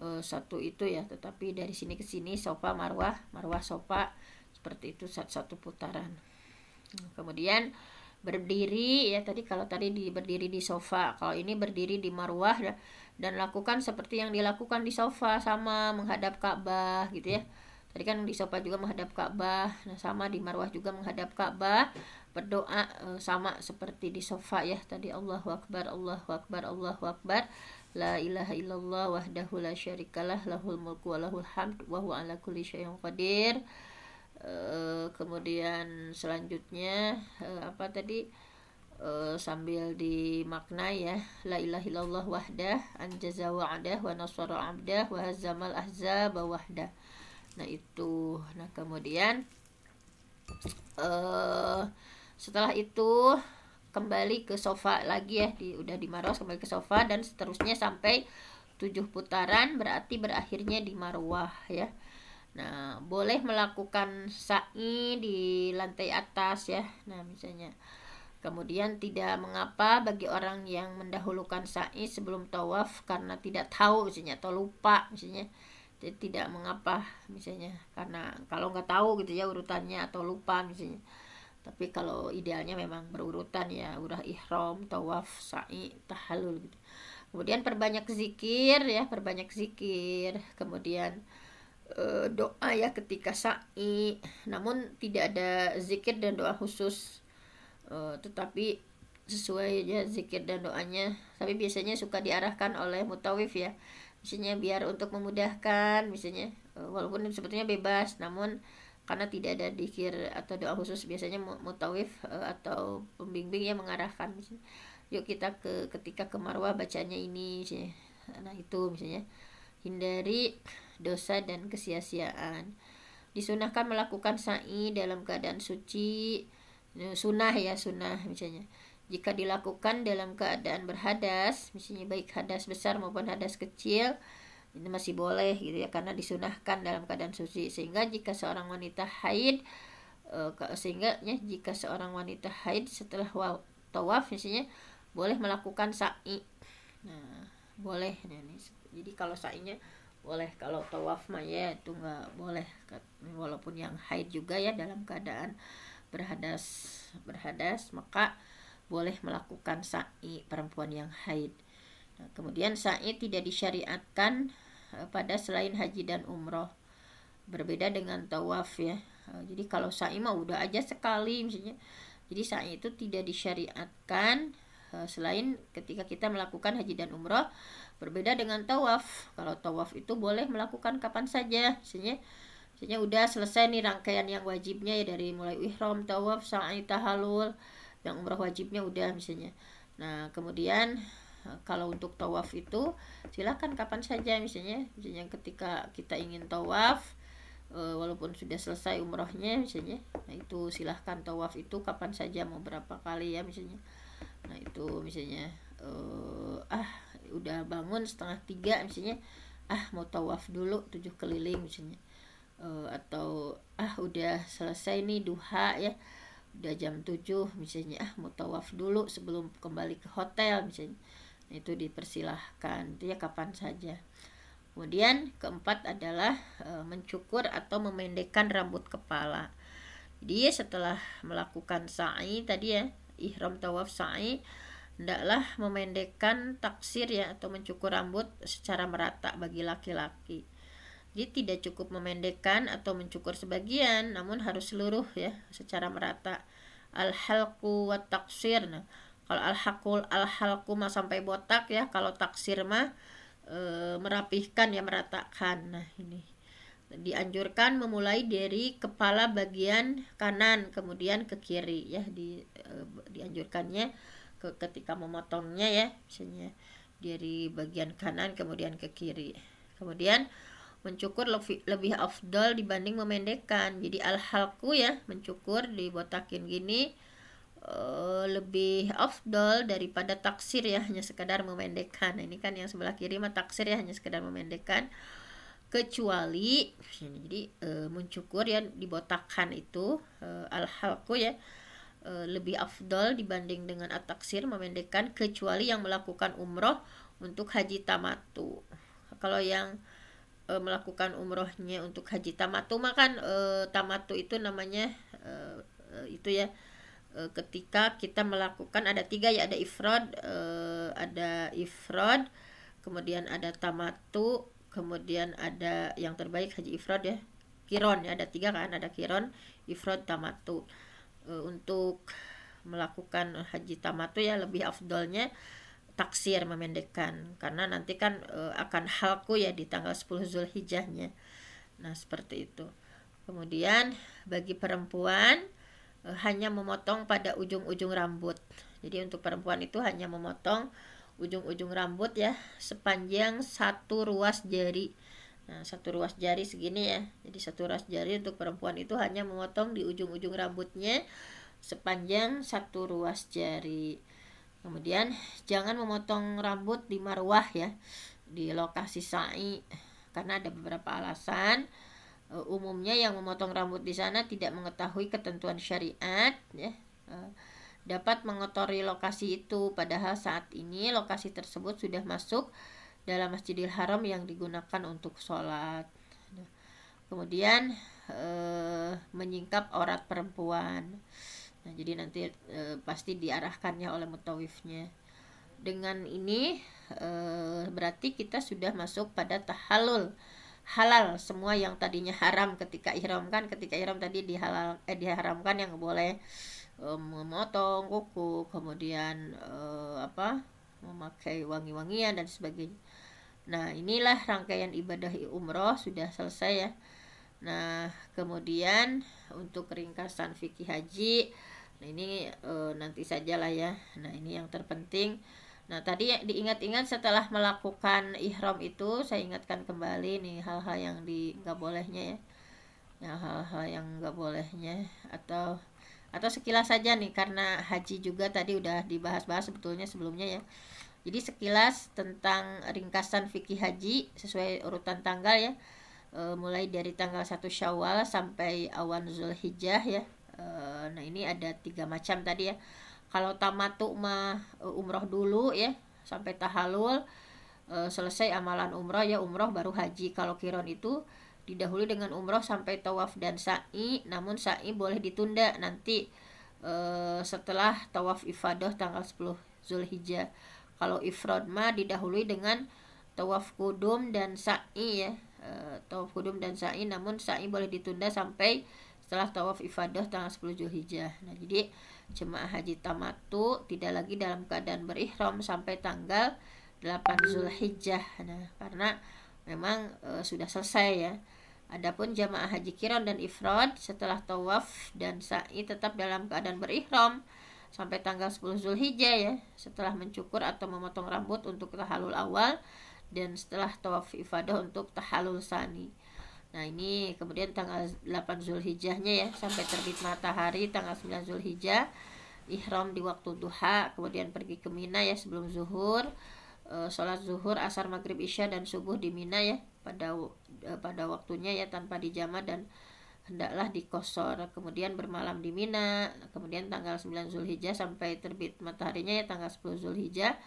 1 itu ya, tetapi dari sini ke sini Safa Marwah, Marwah Safa, seperti itu 1 putaran. Kemudian berdiri ya, kalau tadi berdiri di Safa, kalau ini berdiri di Marwah dan lakukan seperti yang dilakukan di Safa, sama menghadap Ka'bah gitu ya. Tadi kan di Safa juga menghadap Ka'bah, nah sama di Marwah juga menghadap Ka'bah, berdoa sama seperti di Safa ya tadi, Allahu Akbar, Allahu Akbar, Allahu Akbar, la ilaha illallah wahdahu la syarikalah, lahul mulku wa lahul hamd wa huwa ala kulli syai'in qadir. Kemudian selanjutnya apa tadi, sambil dimaknai ya, la ilaha illallah wahdah anjaza wa'adah wa nasara 'abdah wa hazamal ahzaba wahdah. Nah, itu. Nah, kemudian setelah itu kembali ke Safa lagi ya, udah di Marwah kembali ke Safa dan seterusnya sampai 7 putaran, berarti berakhirnya di Marwah ya. Nah, boleh melakukan sa'i di lantai atas ya. Nah, misalnya. Kemudian tidak mengapa bagi orang yang mendahulukan sa'i sebelum tawaf karena tidak tahu misalnya, atau lupa misalnya. Jadi tidak mengapa misalnya, karena kalau nggak tahu gitu ya urutannya, atau lupa misalnya. Tapi kalau idealnya memang berurutan ya, urah ihram, tawaf, sa'i, tahallul gitu. Kemudian perbanyak zikir ya, kemudian doa ya ketika sa'i, namun tidak ada zikir dan doa khusus, tetapi sesuai ya zikir dan doanya. Tapi biasanya suka diarahkan oleh mutawif ya, misalnya biar untuk memudahkan misalnya, walaupun sebetulnya bebas, namun karena tidak ada zikir atau doa khusus, biasanya mutawif atau pembimbing yang mengarahkan misalnya, yuk kita ketika ke Marwah bacanya ini misalnya. Nah, itu misalnya hindari dosa dan kesia-siaan. Disunahkan melakukan sa'i dalam keadaan suci, sunnah misalnya. Jika dilakukan dalam keadaan berhadas, misalnya baik hadas besar maupun hadas kecil, ini masih boleh gitu ya, karena disunahkan dalam keadaan suci. Sehingga jika seorang wanita haid Sehingga ya, jika seorang wanita haid setelah tawaf misalnya boleh melakukan sa'i. Nah, boleh. Nah, ini. Jadi kalau sa'inya boleh, kalau tawaf mah ya itu nggak boleh, walaupun yang haid juga ya dalam keadaan berhadas maka boleh melakukan sa'i perempuan yang haid. Nah, kemudian sa'i tidak disyariatkan pada selain haji dan umroh, berbeda dengan tawaf ya. Jadi kalau sa'i mah udah aja sekali misalnya. Jadi sa'i itu tidak disyariatkan selain ketika kita melakukan haji dan umroh, berbeda dengan tawaf. Kalau tawaf itu boleh melakukan kapan saja, misalnya udah selesai nih rangkaian yang wajibnya ya, dari mulai ihram, tawaf, sa'i, tahallul, yang umroh wajibnya udah misalnya. Nah kemudian kalau untuk tawaf itu silakan kapan saja, misalnya ketika kita ingin tawaf walaupun sudah selesai umrohnya misalnya, nah itu silahkan tawaf itu kapan saja, mau berapa kali ya misalnya. Nah itu misalnya udah bangun 2:30 misalnya, mau tawaf dulu 7 keliling misalnya, atau udah selesai nih duha ya, udah jam 7 misalnya, mau tawaf dulu sebelum kembali ke hotel misalnya. Nah, itu dipersilahkan, itu ya kapan saja. Kemudian keempat adalah mencukur atau memendekkan rambut kepala. Jadi setelah melakukan sa'i tadi ya, ihram, tawaf, sa'i, hendaklah memendekkan taksir ya, atau mencukur rambut secara merata bagi laki-laki. Jadi tidak cukup memendekkan atau mencukur sebagian, namun harus seluruh ya, secara merata. Al-halqu wa taksir. Nah, kalau al-halqu mah sampai botak ya, kalau taksir mah merapihkan ya, meratakan. Nah ini dianjurkan memulai dari kepala bagian kanan kemudian ke kiri ya, dianjurkannya ketika memotongnya ya, misalnya dari bagian kanan kemudian ke kiri. Kemudian mencukur lebih afdal dibanding memendekkan. Jadi al-halqu ya, mencukur dibotakin gini lebih afdal daripada taksir ya, hanya sekadar memendekkan. Nah, ini kan yang sebelah kiri mah taksir ya, hanya sekadar memendekkan. Kecuali jadi mencukur ya, dibotakkan itu al-halqu ya, lebih afdal dibanding dengan at-taksir, memendekkan, kecuali yang melakukan umroh untuk haji tamatu. Kalau yang melakukan umrohnya untuk haji tamatu mah kan tamatu itu namanya itu ya, ketika kita melakukan ada 3 ya, ada ifrad, kemudian ada tamatu, kemudian ada yang terbaik haji ifrad ya, kiron ya, ada 3 kan, ada kiron, ifrad, tamatu. Untuk melakukan haji tamatu ya lebih afdolnya taksir, memendekkan, karena nanti kan akan halku ya di tanggal 10 Zulhijjahnya. Nah seperti itu. Kemudian bagi perempuan hanya memotong pada ujung-ujung rambut. Jadi untuk perempuan itu hanya memotong ujung-ujung rambut ya, sepanjang 1 ruas jari. Nah 1 ruas jari segini ya, jadi 1 ruas jari untuk perempuan itu hanya memotong di ujung-ujung rambutnya sepanjang 1 ruas jari. Kemudian jangan memotong rambut di marwah ya, di lokasi sa'i, karena ada beberapa alasan. Umumnya yang memotong rambut di sana tidak mengetahui ketentuan syariat ya, dapat mengotori lokasi itu, padahal saat ini lokasi tersebut sudah masuk dalam Masjidil Haram yang digunakan untuk sholat. Kemudian menyingkap aurat perempuan. Nah, jadi nanti pasti diarahkannya oleh mutawifnya. Dengan ini berarti kita sudah masuk pada tahallul, halal semua yang tadinya haram ketika ihram kan. Ketika ihram tadi diharamkan, yang boleh memotong kuku, kemudian memakai wangi-wangian dan sebagainya. Nah inilah rangkaian ibadah umroh sudah selesai ya. Nah kemudian untuk ringkasan fikih haji, nah ini nanti sajalah ya. Nah ini yang terpenting. Nah tadi diingat-ingat setelah melakukan ihram itu, saya ingatkan kembali nih hal-hal yang nggak bolehnya ya. Ya hal-hal yang nggak bolehnya, atau sekilas saja nih, karena haji juga tadi udah dibahas-bahas sebetulnya sebelumnya ya. Jadi sekilas tentang ringkasan fikih haji sesuai urutan tanggal ya. mulai dari tanggal 1 Syawal sampai awan Zulhijjah ya. Nah ini ada 3 macam tadi ya. Kalau tamattu mah umroh dulu ya sampai tahalul, selesai amalan umroh ya, umroh baru haji. Kalau kiron itu didahului dengan umroh sampai tawaf dan sa'i, namun sa'i boleh ditunda nanti setelah tawaf ifadah tanggal 10 Zulhijjah. Kalau ifrad mah didahului dengan tawaf kudum dan sa'i ya, tawaf kudum dan sa'i, namun sa'i boleh ditunda sampai setelah tawaf ifadah tanggal 10 Zulhijjah. Nah, jadi jemaah haji tamattu tidak lagi dalam keadaan berihram sampai tanggal 8 Zulhijjah. Nah, karena memang sudah selesai ya. Adapun jamaah haji qiron dan ifrad setelah tawaf dan sa'i tetap dalam keadaan berihram sampai tanggal 10 Zulhijjah ya, setelah mencukur atau memotong rambut untuk tahallul awal dan setelah tawaf ifadah untuk tahallul sani. Nah, ini kemudian tanggal 8 Zulhijjahnya ya, sampai terbit matahari tanggal 9 Zulhijjah ihram di waktu duha, kemudian pergi ke Mina ya sebelum zuhur, sholat zuhur, asar, maghrib, isya dan subuh di Mina ya pada waktunya ya tanpa dijama dan hendaklah dikosor. Kemudian bermalam di Mina, kemudian tanggal 9 Zulhijjah sampai terbit mataharinya ya tanggal 10 Zulhijjah.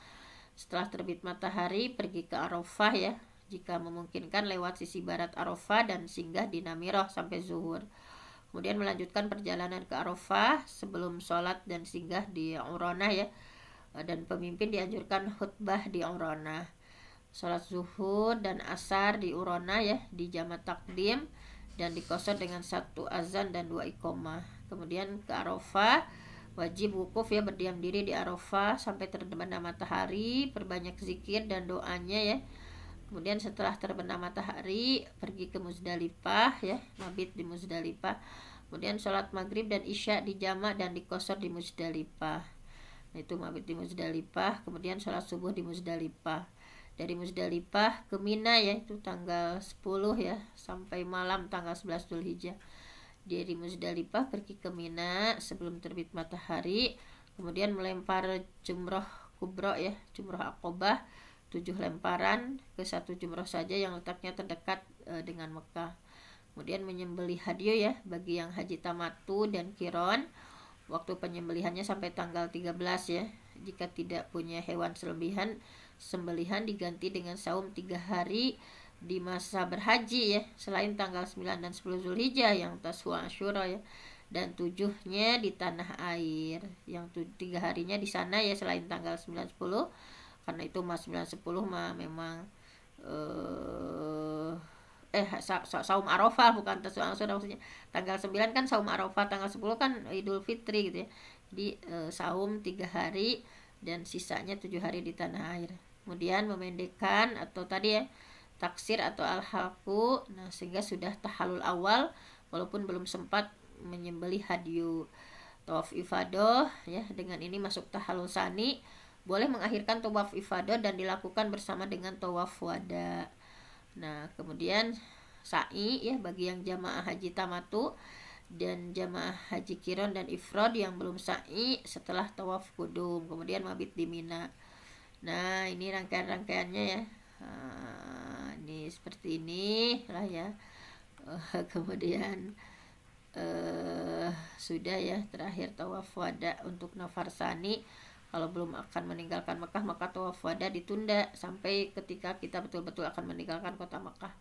Setelah terbit matahari pergi ke Arafah ya, jika memungkinkan lewat sisi barat Arafah dan singgah di Namiroh sampai zuhur. Kemudian melanjutkan perjalanan ke Arafah sebelum sholat dan singgah di Umrah ya, dan pemimpin dianjurkan khutbah di Umrah. Sholat zuhur dan asar di Urona ya, di jamak takdim dan dikosor dengan 1 azan dan 2 iqomah. Kemudian ke Arafah, wajib wukuf ya, berdiam diri di Arafah sampai terbenam matahari, perbanyak zikir dan doanya ya. Kemudian setelah terbenam matahari pergi ke Muzdalifah ya, mabit di Muzdalifah. Kemudian sholat maghrib dan isya di jamak dan dikosor di Muzdalifah. Nah, itu mabit di Muzdalifah. Kemudian sholat subuh di Muzdalifah. Dari Muzdalifah ke Mina ya, itu tanggal 10 ya sampai malam tanggal 11 Zulhijjah. Dari Muzdalifah pergi ke Mina sebelum terbit matahari, kemudian melempar jumroh kubro ya, jumroh Aqobah 7 lemparan ke 1 jumroh saja yang letaknya terdekat dengan Mekah. Kemudian menyembelih hadyu ya bagi yang haji tamattu dan qiron. Waktu penyembelihannya sampai tanggal 13 ya. Jika tidak punya hewan sembelihan diganti dengan saum 3 hari di masa berhaji ya, selain tanggal 9 dan 10 Zulhijjah yang Taswa Asyura ya, dan 7-nya di tanah air, yang 3 harinya di sana ya selain tanggal 9 10, karena itu mas 9 10 mah memang saum Arafah bukan Taswa Asyura, maksudnya tanggal 9 kan saum Arafah, tanggal 10 kan Idul Fitri gitu ya. Jadi saum 3 hari dan sisanya 7 hari di tanah air. Kemudian memendekkan atau tadi ya taksir atau al-halqu, nah sehingga sudah tahallul awal walaupun belum sempat menyembelih hadyu. Tawaf ifadah ya, dengan ini masuk tahallul sani, boleh mengakhirkan tawaf ifadah dan dilakukan bersama dengan tawaf wada. Nah, kemudian sa'i ya bagi yang jamaah haji tamattu dan jamaah haji qiron dan ifrad yang belum sa'i setelah tawaf kudum, kemudian mabit di Mina. Nah, ini rangkaian-rangkaiannya ya. Ini seperti ini lah ya. Kemudian sudah ya terakhir tawaf wada untuk nafar sani. Kalau belum akan meninggalkan Mekah maka tawaf wada ditunda sampai ketika kita betul-betul akan meninggalkan kota Mekah.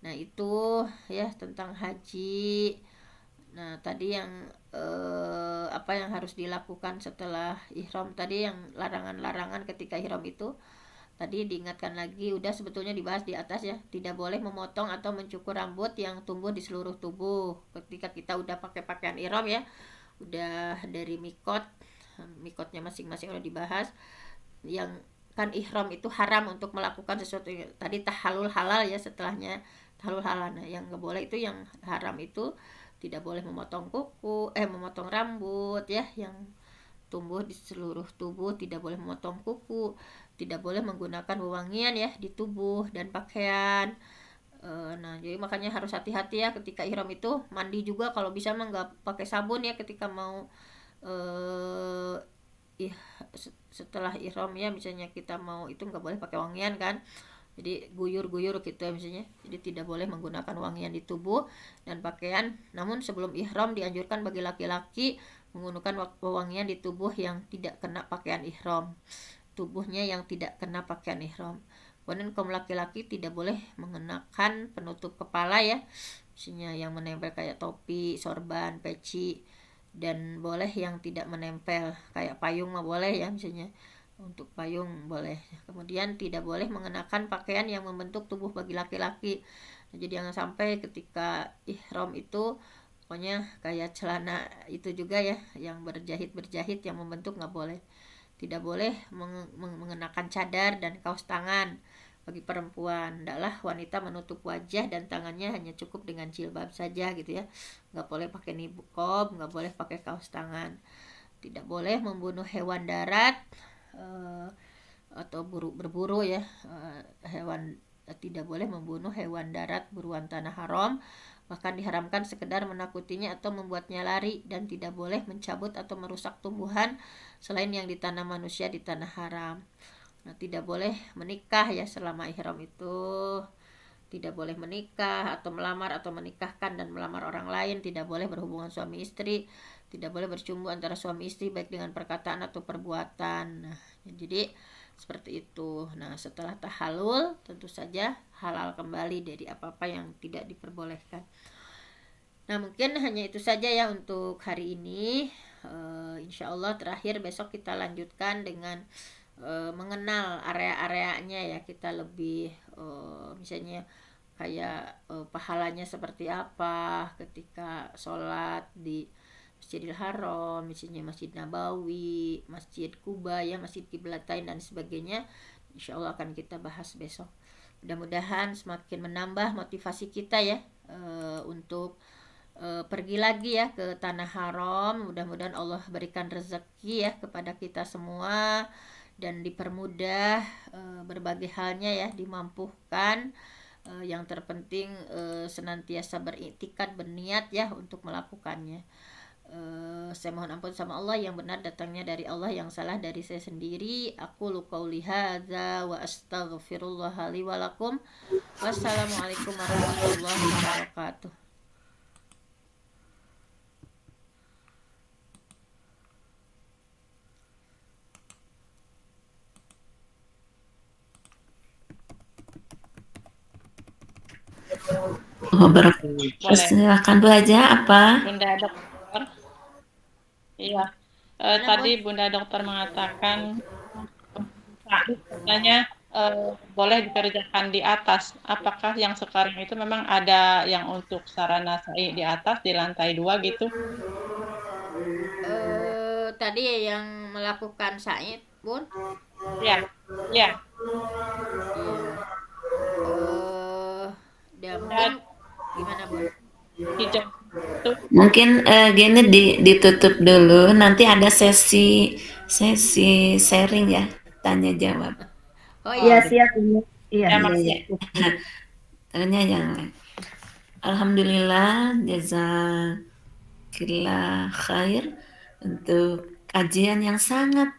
Nah, itu ya tentang haji. Nah, tadi yang apa yang harus dilakukan setelah ihram tadi, yang larangan-larangan ketika ihram itu tadi diingatkan lagi, udah sebetulnya dibahas di atas ya. Tidak boleh memotong atau mencukur rambut yang tumbuh di seluruh tubuh ketika kita udah pakai pakaian ihram ya, udah dari mikotnya masing-masing udah dibahas. Yang kan ihram itu haram untuk melakukan sesuatu tadi tahallul halal ya, setelahnya tahallul halal. Nah, yang nggak boleh itu, yang haram itu tidak boleh memotong memotong rambut ya yang tumbuh di seluruh tubuh, tidak boleh memotong kuku, tidak boleh menggunakan wewangian ya di tubuh dan pakaian. Nah, jadi makanya harus hati-hati ya ketika ihram itu. Mandi juga kalau bisa mah nggak pakai sabun ya ketika mau setelah ihram ya, misalnya kita mau itu nggak boleh pakai wangian kan. jadi guyur-guyur gitu ya misalnya. Jadi tidak boleh menggunakan wangian di tubuh dan pakaian. Namun sebelum ihram dianjurkan bagi laki-laki menggunakan wangian di tubuh yang tidak kena pakaian ihram, tubuhnya yang tidak kena pakaian ihram. Kemudian kaum laki-laki tidak boleh mengenakan penutup kepala ya, misalnya yang menempel kayak topi, sorban, peci, dan boleh yang tidak menempel kayak payung mah boleh ya, misalnya untuk payung boleh. Kemudian tidak boleh mengenakan pakaian yang membentuk tubuh bagi laki-laki. Jadi jangan sampai ketika ihram itu pokoknya kayak celana itu juga ya yang berjahit yang membentuk, nggak boleh. Tidak boleh mengenakan cadar dan kaos tangan bagi perempuan. Hendaklah wanita menutup wajah dan tangannya hanya cukup dengan jilbab saja gitu ya, nggak boleh pakai niqab, nggak boleh pakai kaos tangan. Tidak boleh membunuh hewan darat atau berburu ya, hewan tidak boleh membunuh hewan darat buruan tanah haram, bahkan diharamkan sekedar menakutinya atau membuatnya lari, dan tidak boleh mencabut atau merusak tumbuhan selain yang ditanam manusia di tanah haram. Nah, tidak boleh menikah ya selama ihram itu, tidak boleh menikah atau melamar atau menikahkan dan melamar orang lain, tidak boleh berhubungan suami istri, tidak boleh bercumbu antara suami istri baik dengan perkataan atau perbuatan. Nah, jadi seperti itu. Nah, setelah tahallul tentu saja halal kembali dari apa-apa yang tidak diperbolehkan. Nah, mungkin hanya itu saja ya untuk hari ini. Insya Allah terakhir besok kita lanjutkan dengan mengenal area-areanya ya, kita lebih misalnya kayak pahalanya seperti apa ketika sholat di Masjidil Haram, misalnya Masjid Nabawi, Masjid Kuba ya, Masjid Kiblatain dan sebagainya. Insya Allah akan kita bahas besok. Mudah-mudahan semakin menambah motivasi kita ya untuk pergi lagi ya ke Tanah Haram. Mudah-mudahan Allah berikan rezeki ya kepada kita semua dan dipermudah berbagai halnya ya, dimampukan. Yang terpenting senantiasa beriktikad, berniat ya untuk melakukannya. Saya mohon ampun sama Allah, yang benar datangnya dari Allah, yang salah dari saya sendiri. Aku qauli hadza wa astaghfirullah li wa lakum. Wassalamualaikum warahmatullahi wabarakatuh. Silakan Bu Haja, apa? Bunda Dokter. Iya. Tadi Bunda Dokter mengatakan katanya boleh dikerjakan di atas. Apakah yang sekarang itu memang ada yang untuk sarana sa'i di atas di lantai 2 gitu? Tadi yang melakukan sa'i, Bun? Iya. Iya. Ya mungkin gimana, Bun? Mungkin gini ditutup dulu, nanti ada sesi sharing ya, tanya jawab. Oh iya, siap ini. Iya. Tanya yang lain. Alhamdulillah, jazakillah khair untuk kajian yang sangat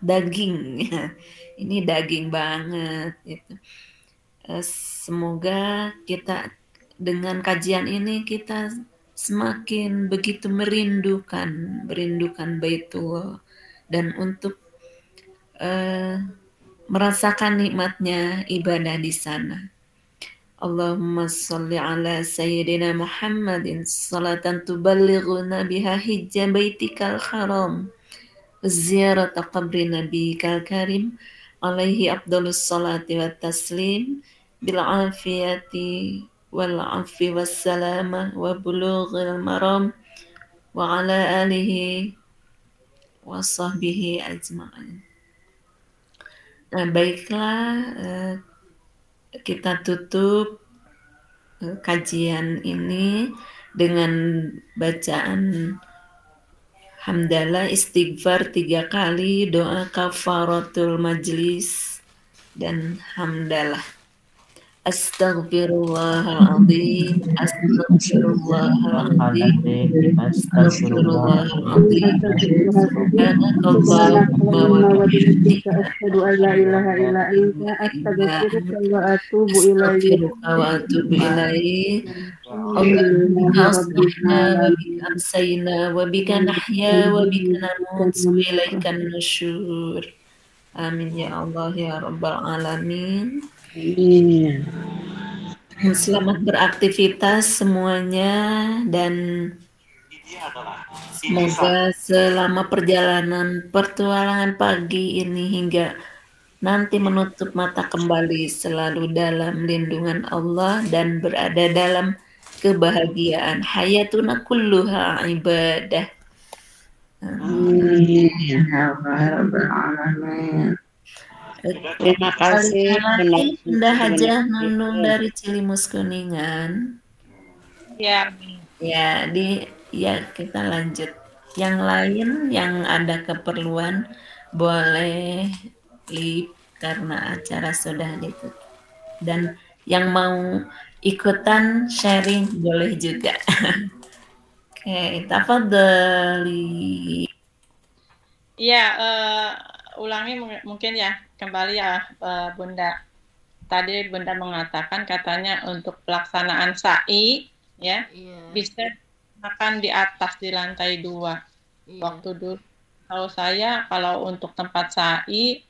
daging. Ini daging banget gitu. Semoga kita dengan kajian ini kita semakin begitu merindukan Baitullah dan untuk merasakan nikmatnya ibadah di sana. Allahumma sholli ala sayyidina Muhammadin salatan tuballighuna biha hijja baitikal haram wa ziyarata qabri nabiyikal karim alaihi afdhalus salati wat taslim bil afiyati wal afi wassalama wa bulughil maram wa ala alihi wa sahbihi ajma'in. Nah, baiklah, kita tutup kajian ini dengan bacaan hamdalah, istighfar 3 kali, doa kafaratul majlis, dan hamdalah. Astaghfirullahaladzim, astaghfirullahaladzim, Astagfirullah. astaghfirullahaladzim. Subhanakallahumma wa Subhanakallahumma bihamdika, asyhadu an la ilaha illa anta astaghfiruka wa atubu ilaik. astaghfiruka wa atubu ilaik. Allahumma Alhamdulillahi rabbil asbahna wa bika alamin. amsayna wa bika nahya wa bika namut wa ilaikan nusyur. Amin ya Allah ya rabbal alamin. Amin. Selamat beraktivitas semuanya dan semoga selama perjalanan petualangan pagi ini hingga nanti menutup mata kembali selalu dalam lindungan Allah dan berada dalam kebahagiaan. Hayatuna kulluha ibadah. Amin ya rabbal alamin. Terima kasih Bunda Hajah Nunung dari Cilimus Kuningan. Ya, Ya, kita lanjut. Yang lain yang ada keperluan boleh leave karena acara sudah ditutup. Dan yang mau ikutan sharing boleh juga. Oke, tafadhali. Iya, ulangi mungkin ya, kembali ya Bunda. Tadi Bunda mengatakan katanya untuk pelaksanaan sa'i ya, bisa makan di atas di lantai 2. Waktu dulu tahu saya kalau untuk tempat sa'i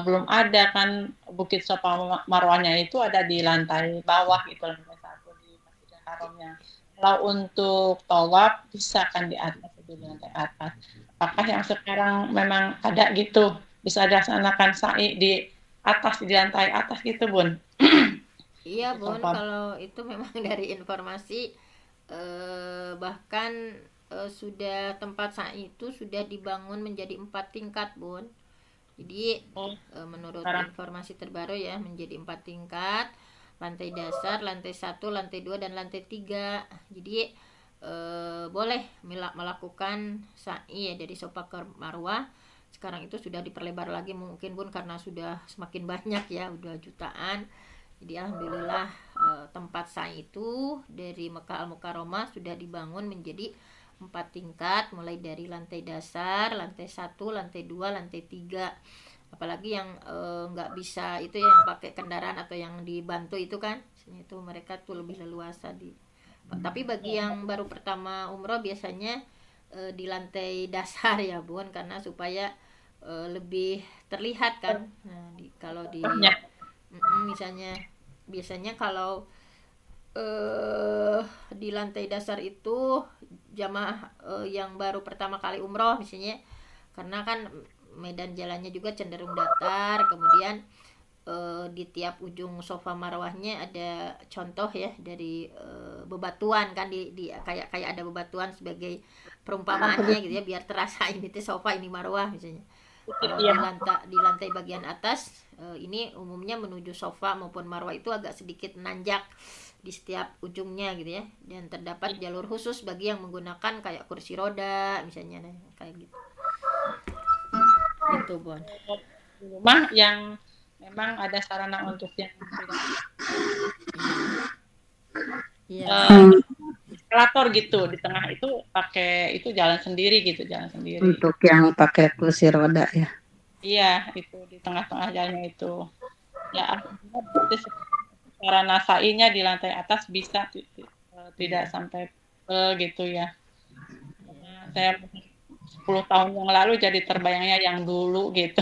belum ada kan, Bukit Safa Marwahnya itu ada di lantai bawah gitu, lantai 1 di Masjidil Haramnya. Kalau untuk tawaf bisa kan di atas, di lantai atas. Apakah yang sekarang memang ada gitu, bisa dilaksanakan sa'i di atas, di lantai atas gitu, Bun? Iya, Bun, kalau itu memang dari informasi bahkan sudah tempat sa'i itu sudah dibangun menjadi 4 tingkat, Bun. Jadi menurut informasi terbaru ya, menjadi 4 tingkat, lantai dasar, lantai 1, lantai 2, dan lantai 3. Jadi boleh melakukan sa'i ya dari Safa ke Marwah. Sekarang itu sudah diperlebar lagi mungkin, Bun, karena sudah semakin banyak ya, udah jutaan. Jadi alhamdulillah tempat sa'i itu dari Mekah Al-Mukarramah sudah dibangun menjadi 4 tingkat, mulai dari lantai dasar, lantai 1, lantai 2, lantai 3. Apalagi yang nggak bisa itu ya, yang pakai kendaraan atau yang dibantu itu kan, itu mereka tuh lebih leluasa di. Tapi bagi yang baru pertama umroh biasanya di lantai dasar ya, Bun, karena supaya lebih terlihat kan. Nah, kalau di misalnya biasanya kalau di lantai dasar itu jamaah yang baru pertama kali umroh misalnya, karena kan medan jalannya juga cenderung datar, kemudian di tiap ujung Safa Marwahnya ada contoh ya dari bebatuan kan, di kayak ada bebatuan sebagai perumpamaannya gitu ya, biar terasa ini tuh Safa, ini Marwah misalnya. Di lantai bagian atas ini umumnya menuju Safa maupun Marwah itu agak sedikit nanjak di setiap ujungnya gitu ya, dan terdapat jalur khusus bagi yang menggunakan kayak kursi roda misalnya, kayak gitu. Itu, Bon. Rumah yang memang ada sarana untuk yang eskalator gitu, di tengah itu pakai itu jalan sendiri gitu, jalan sendiri. Untuk yang pakai kursi roda ya. Iya, itu di tengah-tengah jalannya itu. Ya, sarana sa'inya di lantai atas bisa tidak sampai gitu ya. Saya 10 tahun yang lalu jadi terbayangnya yang dulu gitu.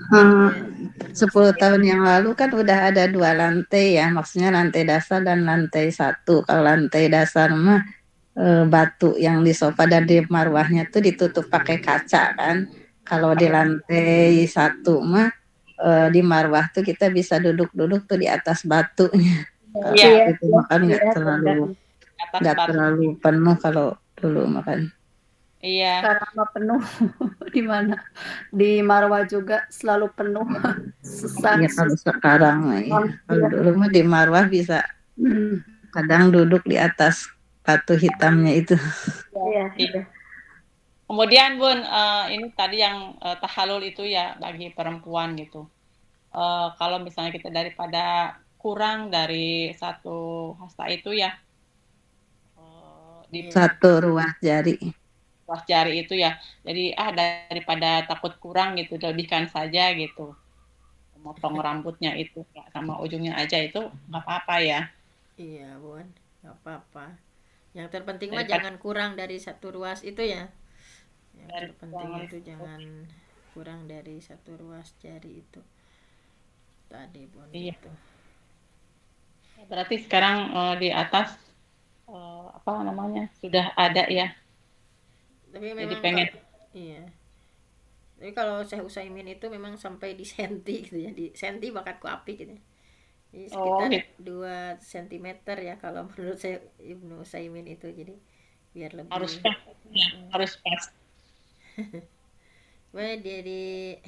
10 tahun yang lalu kan udah ada 2 lantai ya, maksudnya lantai dasar dan lantai 1. Kalau lantai dasar mah batu yang di Safa dan di Marwahnya tuh ditutup pakai kaca kan. Kalau di lantai 1 mah di Marwah tuh kita bisa duduk-duduk tuh di atas batunya. Kalau itu makan nggak terlalu penuh kalau dulu makan. Iya. Sekarang mah penuh. Di mana? Di Marwah juga selalu penuh. Susah. Ya kalau sekarang ya. Kalau dulu mah di Marwah bisa kadang duduk di atas batu hitamnya itu. Iya. Kemudian, Bun, ini tadi yang tahalul itu ya bagi perempuan gitu. kalau misalnya kita daripada kurang dari satu hasta itu ya, di Satu ruas jari. ruas jari itu ya. Jadi daripada takut kurang gitu, lebihkan saja gitu. Motong rambutnya itu sama ujungnya aja itu nggak apa-apa ya. Iya, Bun. Nggak apa-apa. Yang terpenting mah Daripada- jangan kurang dari satu ruas itu ya. Yang Dari terpenting kurang. itu jangan kurang dari satu ruas jari itu. Tadi, Bun. Iya. Gitu. Berarti sekarang di atas apa namanya sudah ada ya. Tapi Jadi memang pengen. iya. Tapi kalau Syekh Utsaimin itu memang sampai di senti gitu ya, di senti bakat ku api gitu. Jadi sekitar 2 cm ya kalau menurut saya Ibnu Utsaimin itu, jadi biar lebih Harus pas. Ya, harus pas. Jadi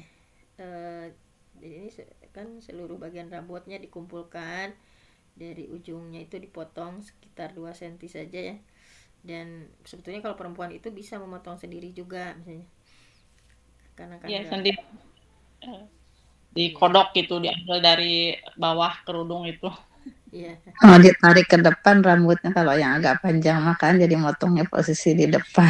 ini kan seluruh bagian rambutnya dikumpulkan, dari ujungnya itu dipotong sekitar 2 cm saja ya. Dan sebetulnya kalau perempuan itu bisa memotong sendiri juga misalnya. Karena kan Iya, sendiri. Dikodok gitu, diambil dari bawah kerudung itu. Iya. Oh, ditarik ke depan rambutnya kalau yang agak panjang makan jadi motongnya posisi di depan.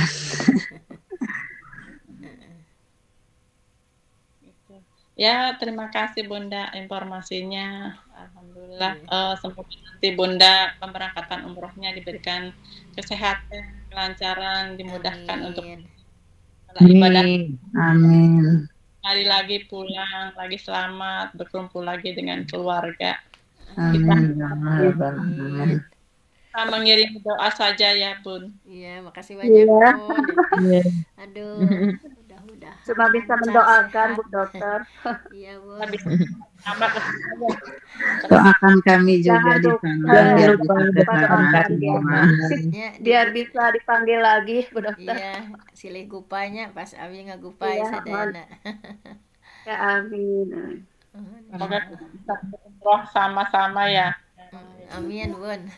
Ya, terima kasih Bunda informasinya. Alhamdulillah. Semoga nanti Bunda pemberangkatan umrohnya diberikan kesehatan, kelancaran, dimudahkan untuk ibadah. Amin. Hari lagi pulang, lagi selamat, berkumpul lagi dengan keluarga. Amin. Kita mengirim doa saja ya Bun. Iya, makasih banyak Bun. Aduh, mudah-mudahan Cuma bisa mendoakan Bu Dokter. Iya Bun. Doakan kami juga di sana biar bisa kesehatan semua. Biar bisa dipanggil lagi Bu Dokter. Iya, silih gupanya pas abi ngagupai sadayana. Ya amin. Semoga kita umroh sama-sama ya. Amin Bun.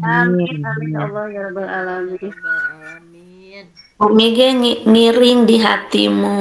Amin amin ya Allah ya rabbal alamin. Amin. Umi ngiring di hatimu.